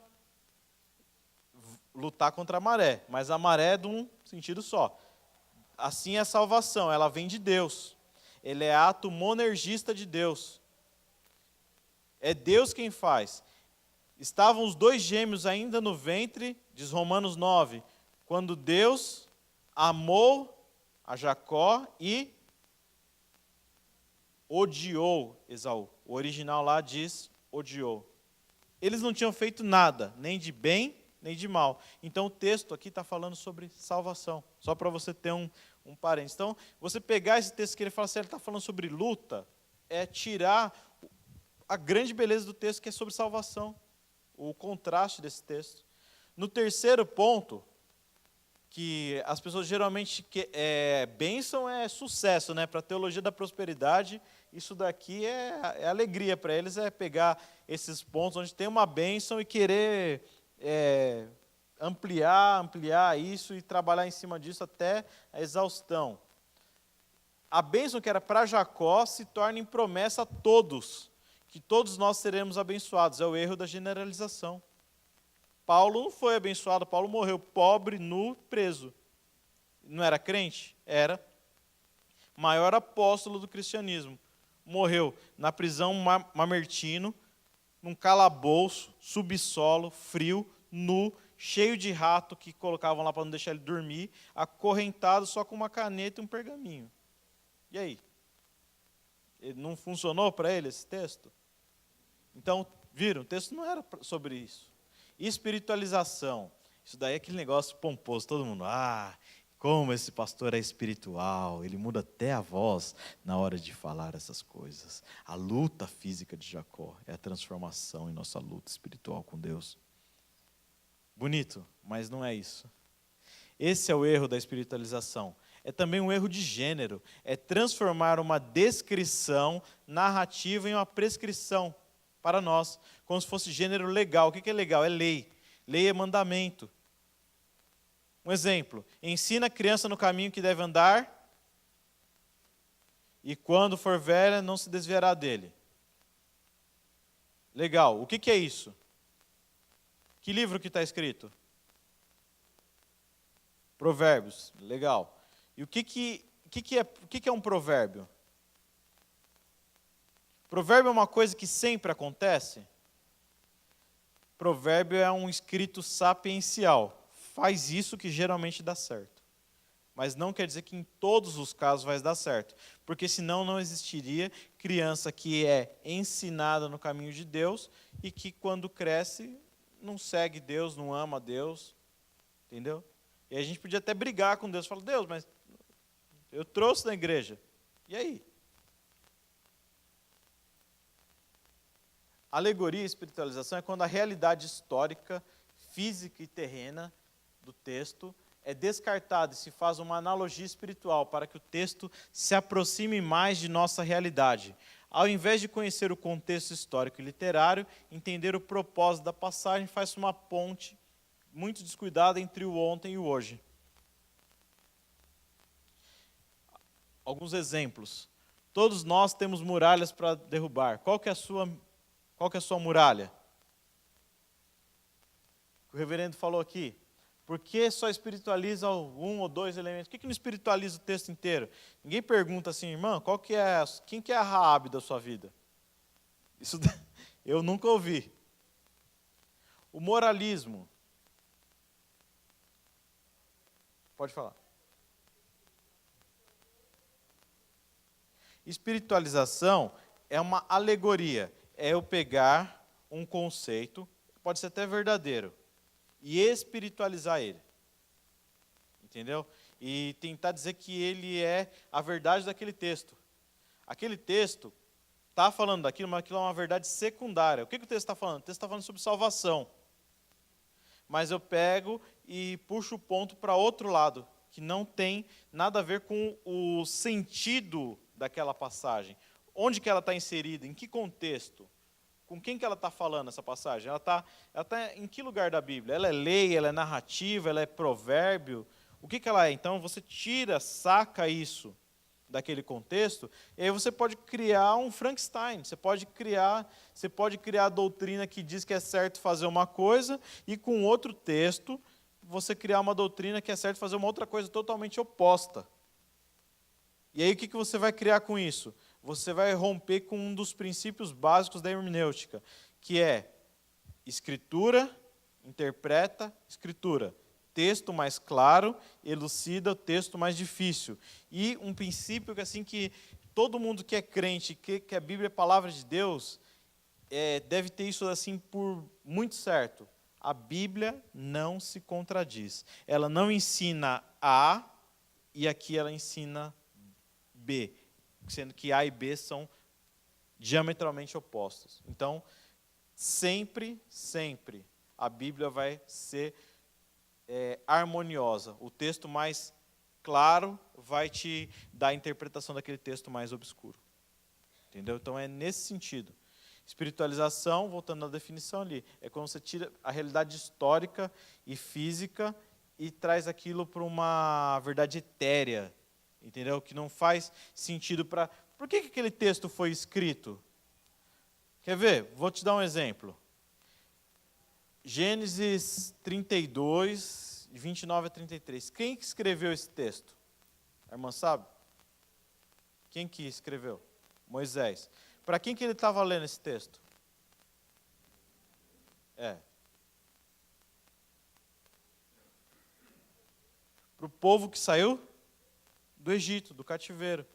S1: lutar contra a maré, mas a maré é de um sentido só. Assim é a salvação, ela vem de Deus. Ele é ato monergista de Deus. É Deus quem faz. Estavam os dois gêmeos ainda no ventre, diz Romanos 9, quando Deus amou a Jacó e odiou Esaú. O original lá diz odiou. Eles não tinham feito nada, nem de bem, nem de mal. Então o texto aqui está falando sobre salvação, só para você ter um parênteses. Então, você pegar esse texto que ele fala assim, ele está falando sobre luta, é tirar a grande beleza do texto, que é sobre salvação, o contraste desse texto. No terceiro ponto, que as pessoas geralmente, bênção é sucesso, né? Para a teologia da prosperidade, isso daqui é alegria para eles, é pegar esses pontos onde tem uma bênção e querer ampliar isso e trabalhar em cima disso até a exaustão. A bênção que era para Jacó se torna em promessa a todos, que todos nós seremos abençoados. É o erro da generalização. Paulo não foi abençoado, Paulo morreu pobre, nu, preso. Não era crente? Era. Maior apóstolo do cristianismo. Morreu na prisão Mamertino, num calabouço, subsolo, frio, nu, cheio de rato que colocavam lá para não deixar ele dormir, acorrentado só com uma caneta e um pergaminho. E aí? Não funcionou para ele esse texto? Então, viram? O texto não era sobre isso. Espiritualização. Isso daí é aquele negócio pomposo, todo mundo, como esse pastor é espiritual, ele muda até a voz na hora de falar essas coisas. A luta física de Jacó é a transformação em nossa luta espiritual com Deus. Bonito, mas não é isso. Esse é o erro da espiritualização. É também um erro de gênero, é transformar uma descrição narrativa em uma prescrição para nós, como se fosse gênero legal. O que é legal? É lei. Lei é mandamento. Um exemplo, ensina a criança no caminho que deve andar, e quando for velha não se desviará dele. Legal, o que é isso? Que livro que está escrito? Provérbios, legal. E o que é um provérbio? Provérbio é uma coisa que sempre acontece? Provérbio é um escrito sapiencial. Faz isso que geralmente dá certo. Mas não quer dizer que em todos os casos vai dar certo. Porque senão não existiria criança que é ensinada no caminho de Deus e que quando cresce não segue Deus, não ama Deus. Entendeu? E a gente podia até brigar com Deus. Falar, Deus, mas eu trouxe na igreja. E aí? Alegoria e espiritualização é quando a realidade histórica, física e terrena do texto é descartada e se faz uma analogia espiritual para que o texto se aproxime mais de nossa realidade. Ao invés de conhecer o contexto histórico e literário, entender o propósito da passagem, faz uma ponte muito descuidada entre o ontem e o hoje. Alguns exemplos. Todos nós temos muralhas para derrubar. Qual que é a sua muralha? O reverendo falou aqui. Por que só espiritualiza um ou dois elementos? Por que não espiritualiza o texto inteiro? Ninguém pergunta assim, irmã, quem que é a Raabe da sua vida? Isso eu nunca ouvi. O moralismo. Pode falar. Espiritualização é uma alegoria. É eu pegar um conceito, pode ser até verdadeiro, e espiritualizar ele. Entendeu? E tentar dizer que ele é a verdade daquele texto. Aquele texto está falando daquilo, mas aquilo é uma verdade secundária. O que o texto está falando? O texto está falando sobre salvação. Mas eu pego e puxo o ponto para outro lado, que não tem nada a ver com o sentido daquela passagem. Onde que ela está inserida? Em que contexto? Com quem que ela está falando essa passagem? Ela tá em que lugar da Bíblia? Ela é lei, ela é narrativa, ela é provérbio? O que ela é? Então, você saca isso daquele contexto, e aí você pode criar um Frankenstein, você pode criar a doutrina que diz que é certo fazer uma coisa, e com outro texto, você criar uma doutrina que é certo fazer uma outra coisa totalmente oposta. E aí o que você vai criar com isso? Você vai romper com um dos princípios básicos da hermenêutica, que é Escritura, interpreta, Escritura. Texto mais claro elucida o texto mais difícil. E um princípio que, assim, que todo mundo que é crente, que a Bíblia é a palavra de Deus, deve ter isso assim por muito certo. A Bíblia não se contradiz. Ela não ensina A e aqui ela ensina B, sendo que A e B são diametralmente opostos. Então, sempre a Bíblia vai ser harmoniosa. O texto mais claro vai te dar a interpretação daquele texto mais obscuro. Entendeu? Então é nesse sentido. Espiritualização, voltando à definição ali, é quando você tira a realidade histórica e física e traz aquilo para uma verdade etérea, entendeu? Que não faz sentido para... Por que aquele texto foi escrito? Quer ver? Vou te dar um exemplo. Gênesis 32, de 29 a 33. Quem que escreveu esse texto? A irmã sabe? Quem que escreveu? Moisés. Para quem que ele estava lendo esse texto? Para o povo que saiu do Egito, do cativeiro.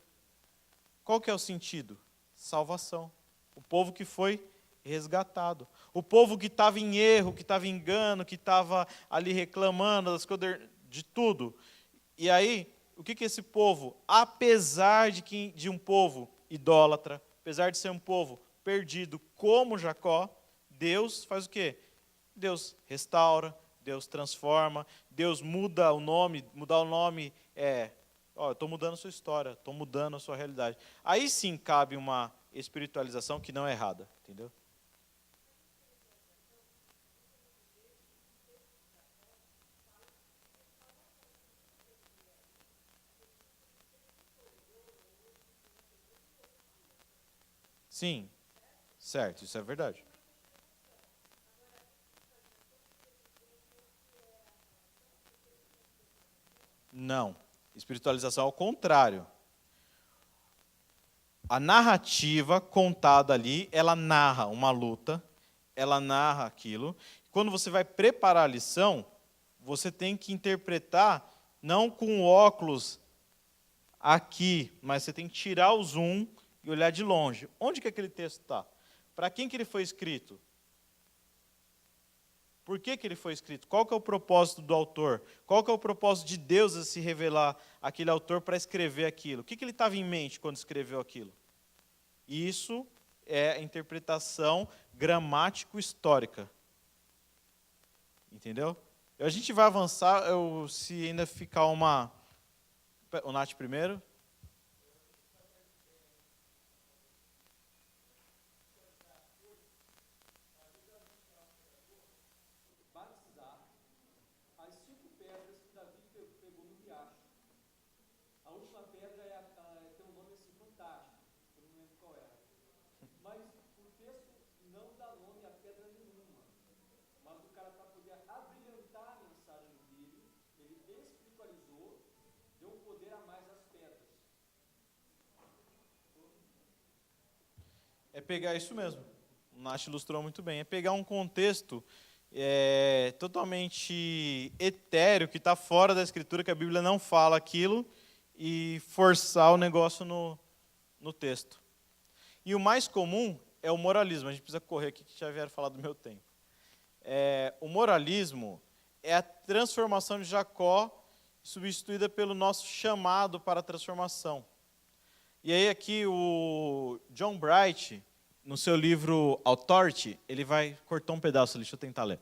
S1: Qual que é o sentido? Salvação. O povo que foi resgatado. O povo que estava em erro, que estava em engano, que estava ali reclamando das coisas, de tudo. E aí, o que esse povo, apesar de um povo idólatra, apesar de ser um povo perdido como Jacó, Deus faz o quê? Deus restaura, Deus transforma, Deus muda o nome. Mudar o nome eu estou mudando a sua história, estou mudando a sua realidade. Aí sim cabe uma espiritualização que não é errada, entendeu? Sim, certo, isso é verdade. Não, espiritualização é o contrário. A narrativa contada ali, ela narra uma luta, ela narra aquilo. Quando você vai preparar a lição, você tem que interpretar não com o óculos aqui, mas você tem que tirar o zoom e olhar de longe. Onde que aquele texto está? Para quem que ele foi escrito? Por que ele foi escrito? Qual que é o propósito do autor? Qual que é o propósito de Deus a se revelar àquele autor para escrever aquilo? O que ele estava em mente quando escreveu aquilo? Isso é a interpretação gramático-histórica. Entendeu? A gente vai avançar, se ainda ficar uma... O Nath primeiro. É pegar isso mesmo. O Nath ilustrou muito bem. É pegar um contexto totalmente etéreo, que está fora da Escritura, que a Bíblia não fala aquilo, e forçar o negócio no texto. E o mais comum é o moralismo. A gente precisa correr aqui, que já vieram falar do meu tempo. O moralismo é a transformação de Jacó, substituída pelo nosso chamado para a transformação. E aí aqui o John Bright, no seu livro Authority, ele vai cortar um pedaço ali, deixa eu tentar ler.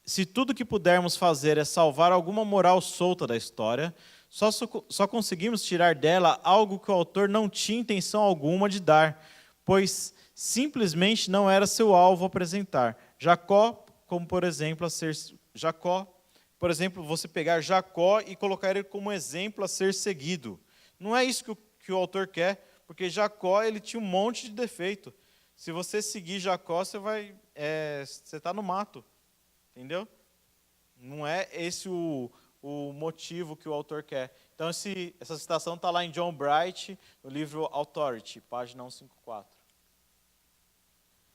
S1: Se tudo que pudermos fazer é salvar alguma moral solta da história, só conseguimos tirar dela algo que o autor não tinha intenção alguma de dar, pois simplesmente não era seu alvo apresentar. Jacó, por exemplo, você pegar Jacó e colocar ele como exemplo a ser seguido. Não é isso que o autor quer, porque Jacó ele tinha um monte de defeito. Se você seguir Jacó, você está no mato, entendeu? Não é esse o motivo que o autor quer. Então, essa citação está lá em John Bright, no livro Authority, página 154.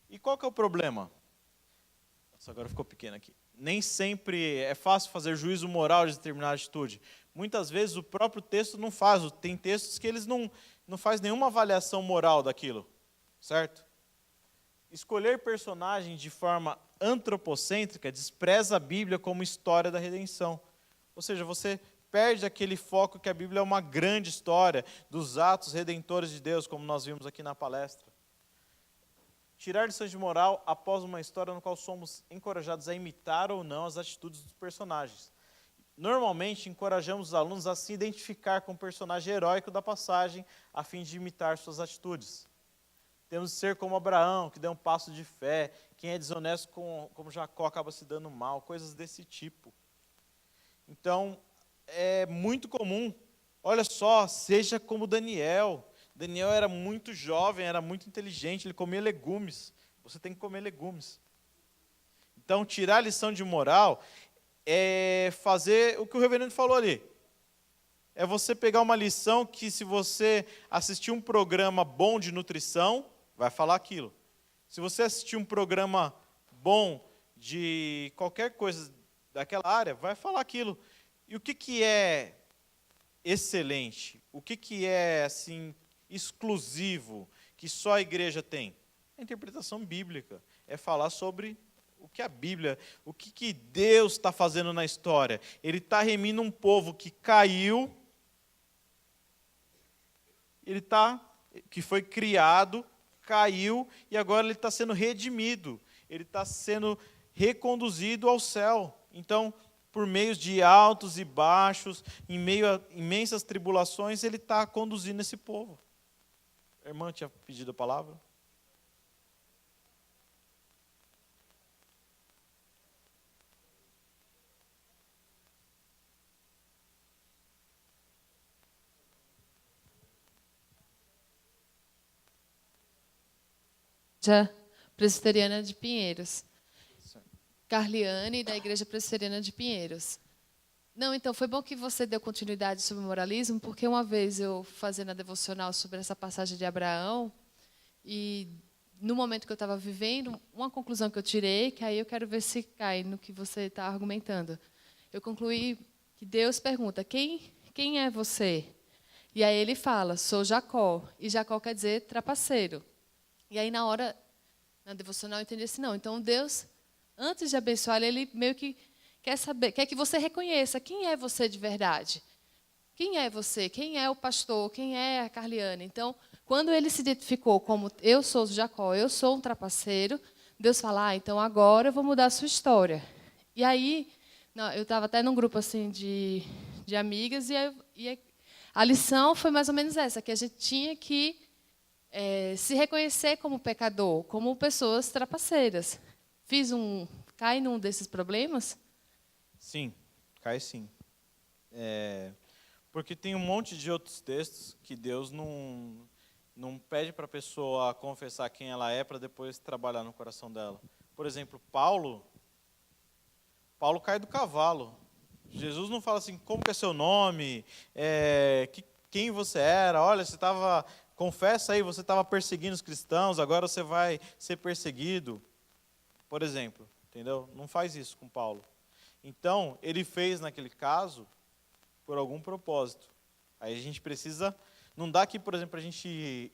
S1: E qual que é o problema? Nossa, agora ficou pequeno aqui. Nem sempre é fácil fazer juízo moral de determinada atitude. Muitas vezes o próprio texto não faz. Tem textos que eles não fazem nenhuma avaliação moral daquilo, certo? Escolher personagem de forma antropocêntrica despreza a Bíblia como história da redenção. Ou seja, você perde aquele foco que a Bíblia é uma grande história dos atos redentores de Deus, como nós vimos aqui na palestra. Tirar lições de moral após uma história no qual somos encorajados a imitar ou não as atitudes dos personagens. Normalmente, encorajamos os alunos a se identificar com o personagem heróico da passagem, a fim de imitar suas atitudes. Temos de ser como Abraão, que deu um passo de fé. Quem é desonesto como Jacó acaba se dando mal, coisas desse tipo. Então, é muito comum. Olha só, seja como Daniel. Daniel era muito jovem, era muito inteligente, ele comia legumes. Você tem que comer legumes. Então, tirar a lição de moral é fazer o que o reverendo falou ali. É você pegar uma lição que, se você assistir um programa bom de nutrição, vai falar aquilo. Se você assistir um programa bom de qualquer coisa daquela área, vai falar aquilo. E o que é excelente? O que é assim exclusivo, que só a igreja tem? A interpretação bíblica. É falar sobre o que a Bíblia, o que Deus está fazendo na história. Ele está remindo um povo que caiu, que foi criado, caiu, e agora ele está sendo redimido. Ele está sendo reconduzido ao céu. Então, por meio de altos e baixos, em meio a imensas tribulações, ele está conduzindo esse povo. A irmã tinha pedido a palavra?
S6: Presbiteriana de Pinheiros. Carliane, da Igreja Presbiteriana de Pinheiros. Não, então, foi bom que você deu continuidade sobre o moralismo, porque uma vez eu fazendo a devocional sobre essa passagem de Abraão, e no momento que eu estava vivendo, uma conclusão que eu tirei, que aí eu quero ver se cai no que você está argumentando. Eu concluí que Deus pergunta, quem é você? E aí ele fala, sou Jacó. E Jacó quer dizer trapaceiro. E aí, na hora, na devocional, eu entendi assim, não, então Deus, antes de abençoar, ele meio que quer que você reconheça quem é você de verdade. Quem é você? Quem é o pastor? Quem é a Carliane? Então, quando ele se identificou como eu sou Jacó, eu sou um trapaceiro, Deus fala, então agora eu vou mudar a sua história. E aí, eu estava até num grupo assim de amigas, e a lição foi mais ou menos essa, que a gente tinha que se reconhecer como pecador, como pessoas trapaceiras. Cai num desses problemas?
S1: Sim, cai sim. Porque tem um monte de outros textos que Deus não pede para a pessoa confessar quem ela é para depois trabalhar no coração dela. Por exemplo, Paulo cai do cavalo. Jesus não fala assim, como que é seu nome, quem você era, olha, confessa aí, você estava perseguindo os cristãos, agora você vai ser perseguido. Por exemplo, entendeu? Não faz isso com Paulo. Então, ele fez naquele caso por algum propósito. Aí a gente precisa, não dá aqui, por exemplo, para a gente,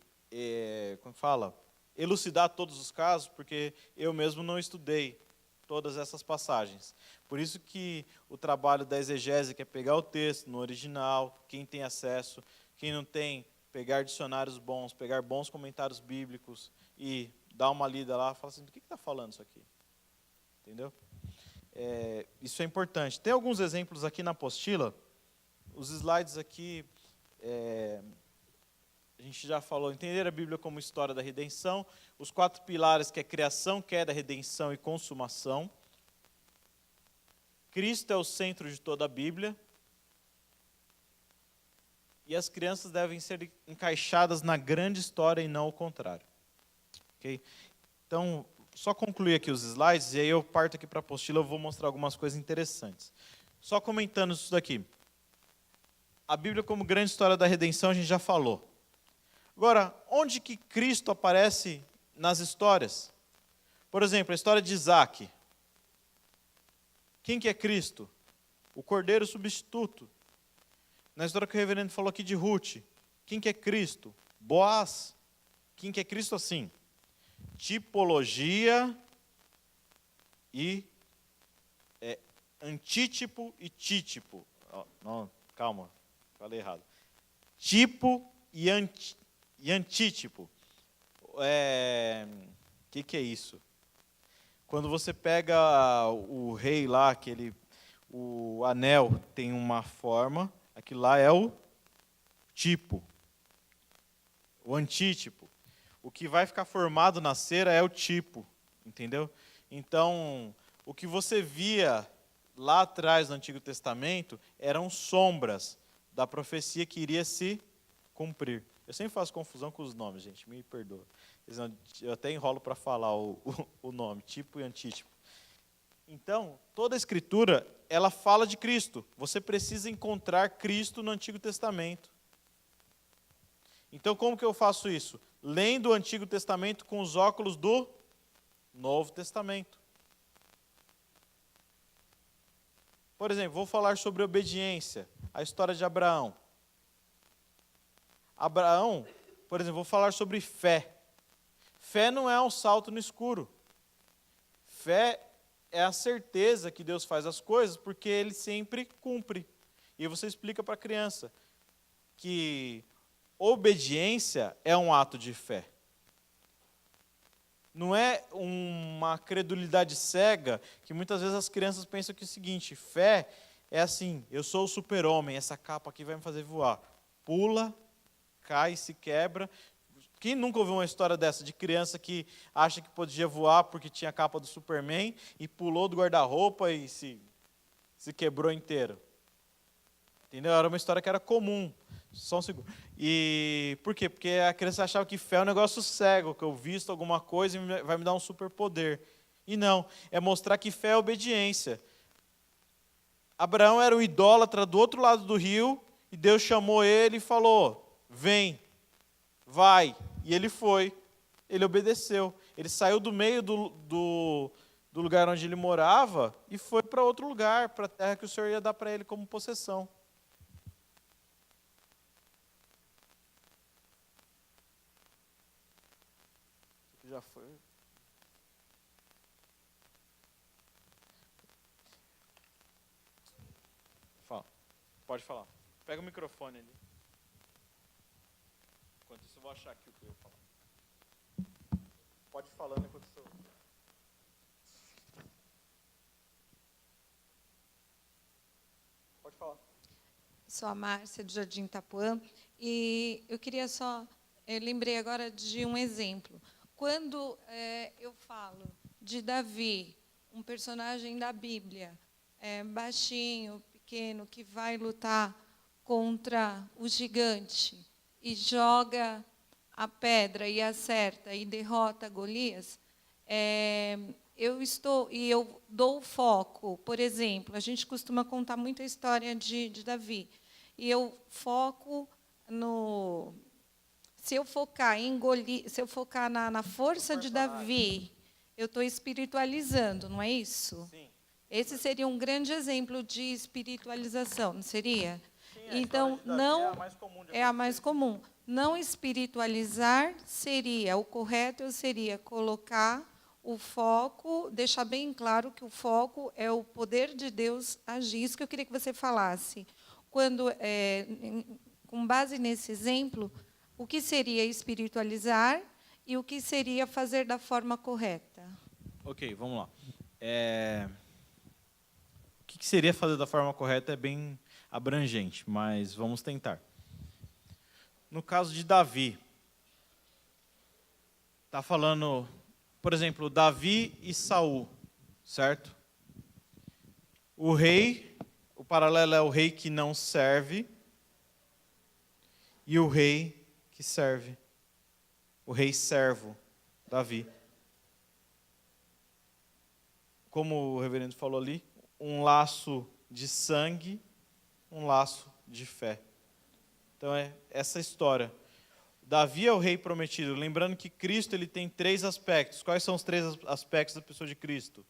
S1: elucidar todos os casos, porque eu mesmo não estudei todas essas passagens. Por isso que o trabalho da exegese, que é pegar o texto no original, quem tem acesso, quem não tem, pegar dicionários bons, pegar bons comentários bíblicos e dar uma lida lá, falar assim, do que está falando isso aqui? Entendeu? Isso é importante. Tem alguns exemplos aqui na apostila. Os slides aqui, a gente já falou, entender a Bíblia como história da redenção, os 4 pilares, que é criação, queda, redenção e consumação. Cristo é o centro de toda a Bíblia. E as crianças devem ser encaixadas na grande história e não o contrário. Ok? Então, só concluir aqui os slides, e aí eu parto aqui para a apostila, eu vou mostrar algumas coisas interessantes. Só comentando isso daqui. A Bíblia como grande história da redenção, a gente já falou. Agora, onde que Cristo aparece nas histórias? Por exemplo, a história de Isaac. Quem que é Cristo? O cordeiro substituto. Na história que o reverendo falou aqui de Ruth, quem que é Cristo? Boaz. Quem que é Cristo assim? Tipologia e antítipo e títipo. Oh, não, calma, falei errado. Tipo e antítipo. Que é isso? Quando você pega o rei lá, o anel tem uma forma, aquilo lá é o tipo, o antítipo. O que vai ficar formado na cera é o tipo, entendeu? Então, o que você via lá atrás no Antigo Testamento eram sombras da profecia que iria se cumprir. Eu sempre faço confusão com os nomes, gente, me perdoa. Eu até enrolo para falar o nome, tipo e antítipo. Então, toda a Escritura, ela fala de Cristo. Você precisa encontrar Cristo no Antigo Testamento. Então, como que eu faço isso? Lendo o Antigo Testamento com os óculos do Novo Testamento. Por exemplo, vou falar sobre obediência, a história de Abraão. Abraão, por exemplo, vou falar sobre fé. Fé não é um salto no escuro. Fé é a certeza que Deus faz as coisas porque Ele sempre cumpre. E você explica para a criança que obediência é um ato de fé. Não é uma credulidade cega que muitas vezes as crianças pensam que é o seguinte, fé é assim, eu sou o super-homem, essa capa aqui vai me fazer voar. Pula, cai, se quebra. Quem nunca ouviu uma história dessa, de criança que acha que podia voar porque tinha a capa do Superman e pulou do guarda-roupa e se quebrou inteiro? Entendeu? Era uma história que era comum. Só um segundo. E por quê? Porque a criança achava que fé é um negócio cego, que eu visto alguma coisa e vai me dar um superpoder. E não, é mostrar que fé é obediência. Abraão era um idólatra do outro lado do rio e Deus chamou ele e falou, vem, vai. E ele foi, ele obedeceu. Ele saiu do meio do lugar onde ele morava e foi para outro lugar, para a terra que o Senhor ia dar para ele como possessão. Já foi. Fala. Pode falar. Pega o microfone ali. Enquanto isso, eu vou achar aqui o que eu ia falar. Pode ir falando enquanto isso. Pode falar.
S2: Sou a Márcia, do Jardim Itapuã, e eu queria eu lembrei agora de um exemplo. Quando eu falo de Davi, um personagem da Bíblia, baixinho, pequeno, que vai lutar contra o gigante e joga a pedra e acerta e derrota Golias, eu dou foco. Por exemplo, a gente costuma contar muito a história de Davi, e eu foco no... Se eu focar em Golias, se eu focar na força de Davi, eu estou espiritualizando, não é isso?
S1: Sim.
S2: Esse seria um grande exemplo de espiritualização, não seria?
S1: Sim,
S2: então, não
S1: é a mais comum de
S2: é a mais comum. Não espiritualizar seria, o correto seria colocar o foco, deixar bem claro que o foco é o poder de Deus agir. Isso que eu queria que você falasse. Quando, com base nesse exemplo, o que seria espiritualizar e o que seria fazer da forma correta?
S1: Ok, vamos lá. O que seria fazer da forma correta é bem abrangente, mas vamos tentar. No caso de Davi, está falando, por exemplo, Davi e Saul, certo? O rei, o paralelo é o rei que não serve e o rei que serve. O rei servo, Davi. Como o reverendo falou ali, um laço de sangue, um laço de fé. Então é essa história. Davi é o rei prometido. Lembrando que Cristo ele tem 3 aspectos. Quais são os 3 aspectos da pessoa de Cristo?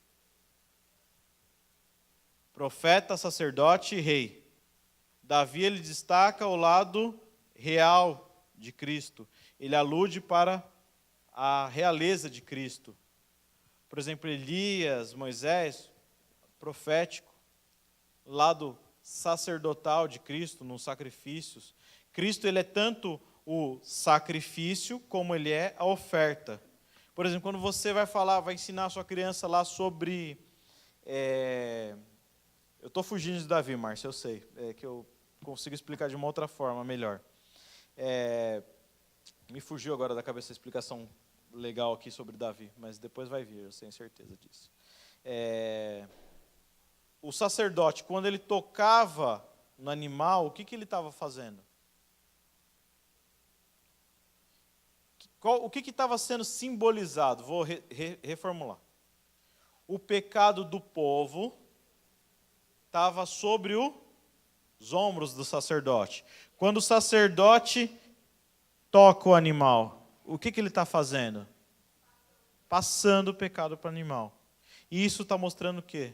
S1: Profeta, sacerdote e rei. Davi ele destaca o lado real de Cristo. Ele alude para a realeza de Cristo. Por exemplo, Elias, Moisés, profético. Lado sacerdotal de Cristo, nos sacrifícios. Cristo ele é tanto o sacrifício como ele é a oferta. Por exemplo, quando você vai ensinar a sua criança lá sobre... Eu estou fugindo de Davi, Márcio, eu sei. É que eu consigo explicar de uma outra forma, melhor. Me fugiu agora da cabeça a explicação legal aqui sobre Davi, mas depois vai vir, eu tenho certeza disso. O sacerdote, quando ele tocava no animal, o que ele estava fazendo? O que estava sendo simbolizado? Vou reformular. O pecado do povo estava sobre os ombros do sacerdote. Quando o sacerdote toca o animal, o que ele está fazendo? Passando o pecado para o animal. E isso está mostrando o quê?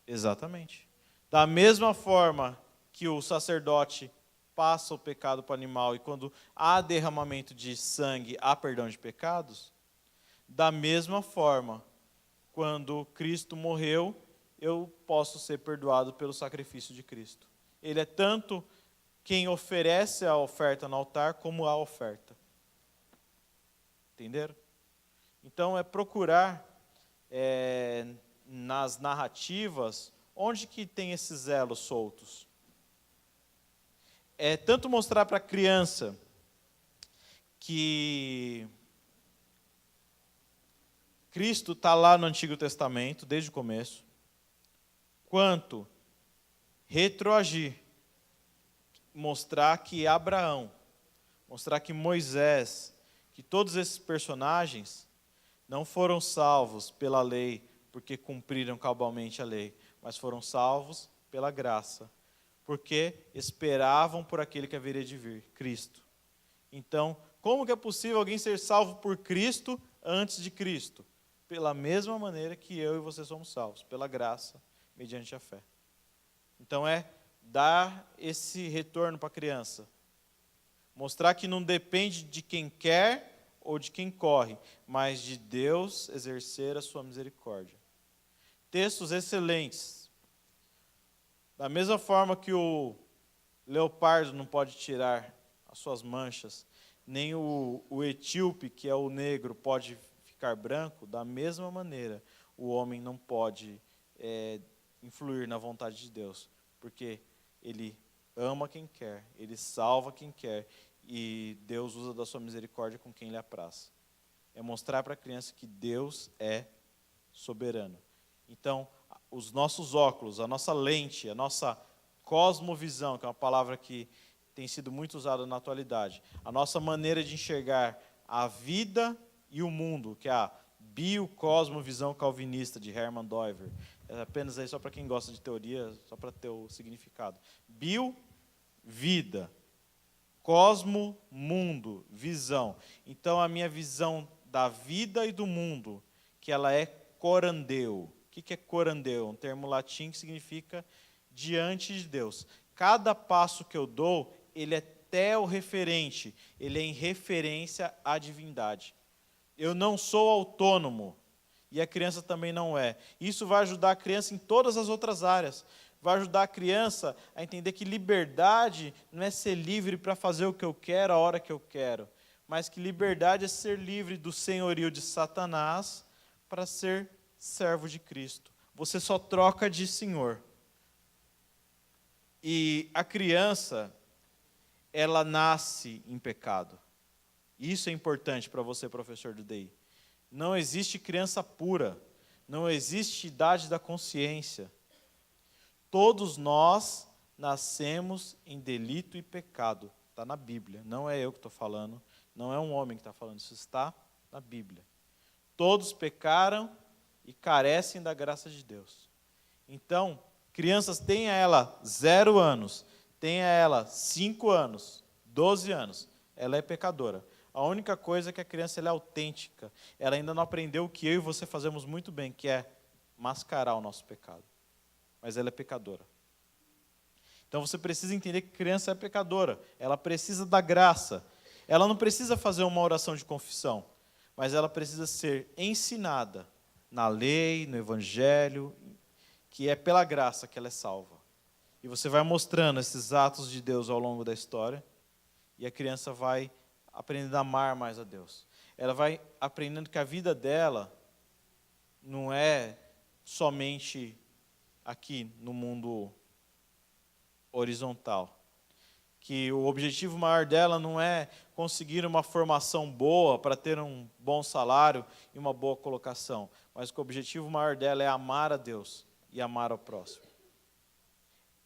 S1: Exatamente. Da mesma forma que o sacerdote passa o pecado para o animal e quando há derramamento de sangue, há perdão de pecados, da mesma forma, quando Cristo morreu, eu posso ser perdoado pelo sacrifício de Cristo. Ele é tanto quem oferece a oferta no altar, como a oferta. Entenderam? Então, é procurar nas narrativas onde que tem esses elos soltos. É tanto mostrar para a criança que Cristo está lá no Antigo Testamento, desde o começo, quanto retroagir, mostrar que Abraão, mostrar que Moisés, que todos esses personagens não foram salvos pela lei, porque cumpriram cabalmente a lei, mas foram salvos pela graça, porque esperavam por aquele que haveria de vir, Cristo. Então, como que é possível alguém ser salvo por Cristo antes de Cristo? Pela mesma maneira que eu e você somos salvos, pela graça, mediante a fé. Então dar esse retorno para a criança. Mostrar que não depende de quem quer ou de quem corre, mas de Deus exercer a sua misericórdia. Textos excelentes. Da mesma forma que o leopardo não pode tirar as suas manchas, nem o etíope, que é o negro, pode ficar branco, da mesma maneira, o homem não pode influir na vontade de Deus, porque ele ama quem quer, ele salva quem quer, e Deus usa da sua misericórdia com quem lhe apraz. É mostrar para a criança que Deus é soberano. Então, os nossos óculos, a nossa lente, a nossa cosmovisão, que é uma palavra que tem sido muito usada na atualidade, a nossa maneira de enxergar a vida e o mundo, que é a biocosmovisão calvinista de Hermann Doiver. É apenas aí só para quem gosta de teoria, só para ter o significado. Bio, vida. Cosmo, mundo, visão. Então, a minha visão da vida e do mundo, que ela é corandeu. O que é corandeu? Um termo latim que significa diante de Deus. Cada passo que eu dou, ele é teorreferente, ele é em referência à divindade. Eu não sou autônomo, e a criança também não é. Isso vai ajudar a criança em todas as outras áreas. Vai ajudar a criança a entender que liberdade não é ser livre para fazer o que eu quero, a hora que eu quero, mas que liberdade é ser livre do senhorio de Satanás para ser servo de Cristo. Você só troca de senhor. E a criança, ela nasce em pecado. Isso é importante para você, professor do DI. Não existe criança pura. Não existe idade da consciência. Todos nós nascemos em delito e pecado. Está na Bíblia. Não é eu que estou falando. Não é um homem que está falando. Isso está na Bíblia. Todos pecaram e carecem da graça de Deus. Então, crianças, tenha ela 0 anos, tenha ela 5 anos, 12 anos, ela é pecadora. A única coisa é que a criança ela é autêntica. Ela ainda não aprendeu o que eu e você fazemos muito bem, que é mascarar o nosso pecado. Mas ela é pecadora. Então você precisa entender que criança é pecadora. Ela precisa da graça. Ela não precisa fazer uma oração de confissão, mas ela precisa ser ensinada na lei, no evangelho, que é pela graça que ela é salva. E você vai mostrando esses atos de Deus ao longo da história, e a criança vai aprendendo a amar mais a Deus. Ela vai aprendendo que a vida dela não é somente aqui no mundo horizontal. Que o objetivo maior dela não é conseguir uma formação boa para ter um bom salário e uma boa colocação, mas que o objetivo maior dela é amar a Deus e amar ao próximo.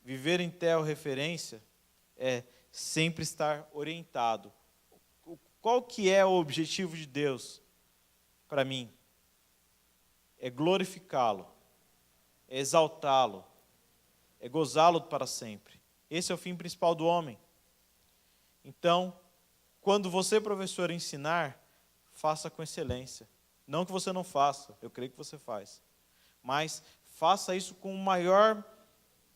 S1: Viver em referência é sempre estar orientado. Qual que é o objetivo de Deus para mim? É glorificá-lo, é exaltá-lo, é gozá-lo para sempre. Esse é o fim principal do homem. Então, quando você, professor, ensinar, faça com excelência. Não que você não faça, eu creio que você faz. Mas faça isso com o maior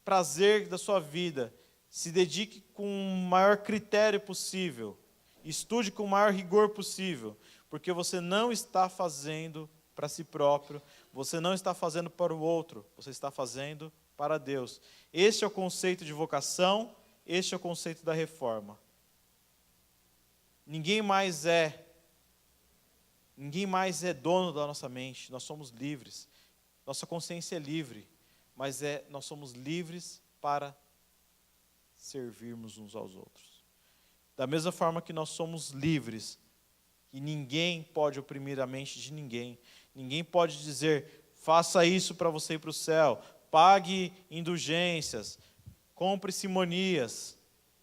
S1: prazer da sua vida. Se dedique com o maior critério possível. Estude com o maior rigor possível. Porque você não está fazendo para si próprio, você não está fazendo para o outro, você está fazendo para Deus. Este é o conceito de vocação, este é o conceito da reforma. Ninguém mais é dono da nossa mente, nós somos livres. Nossa consciência é livre, mas nós somos livres para servirmos uns aos outros. Da mesma forma que nós somos livres, e ninguém pode oprimir a mente de ninguém. Ninguém pode dizer, faça isso para você ir para o céu, pague indulgências, compre simonias,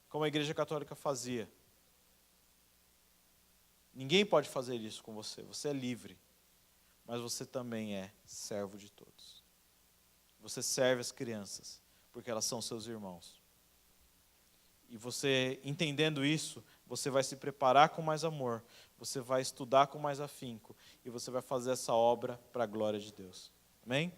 S1: como a Igreja Católica fazia. Ninguém pode fazer isso com você. Você é livre, mas você também é servo de todos. Você serve as crianças, porque elas são seus irmãos. E você, entendendo isso, você vai se preparar com mais amor, você vai estudar com mais afinco, e você vai fazer essa obra para a glória de Deus. Amém?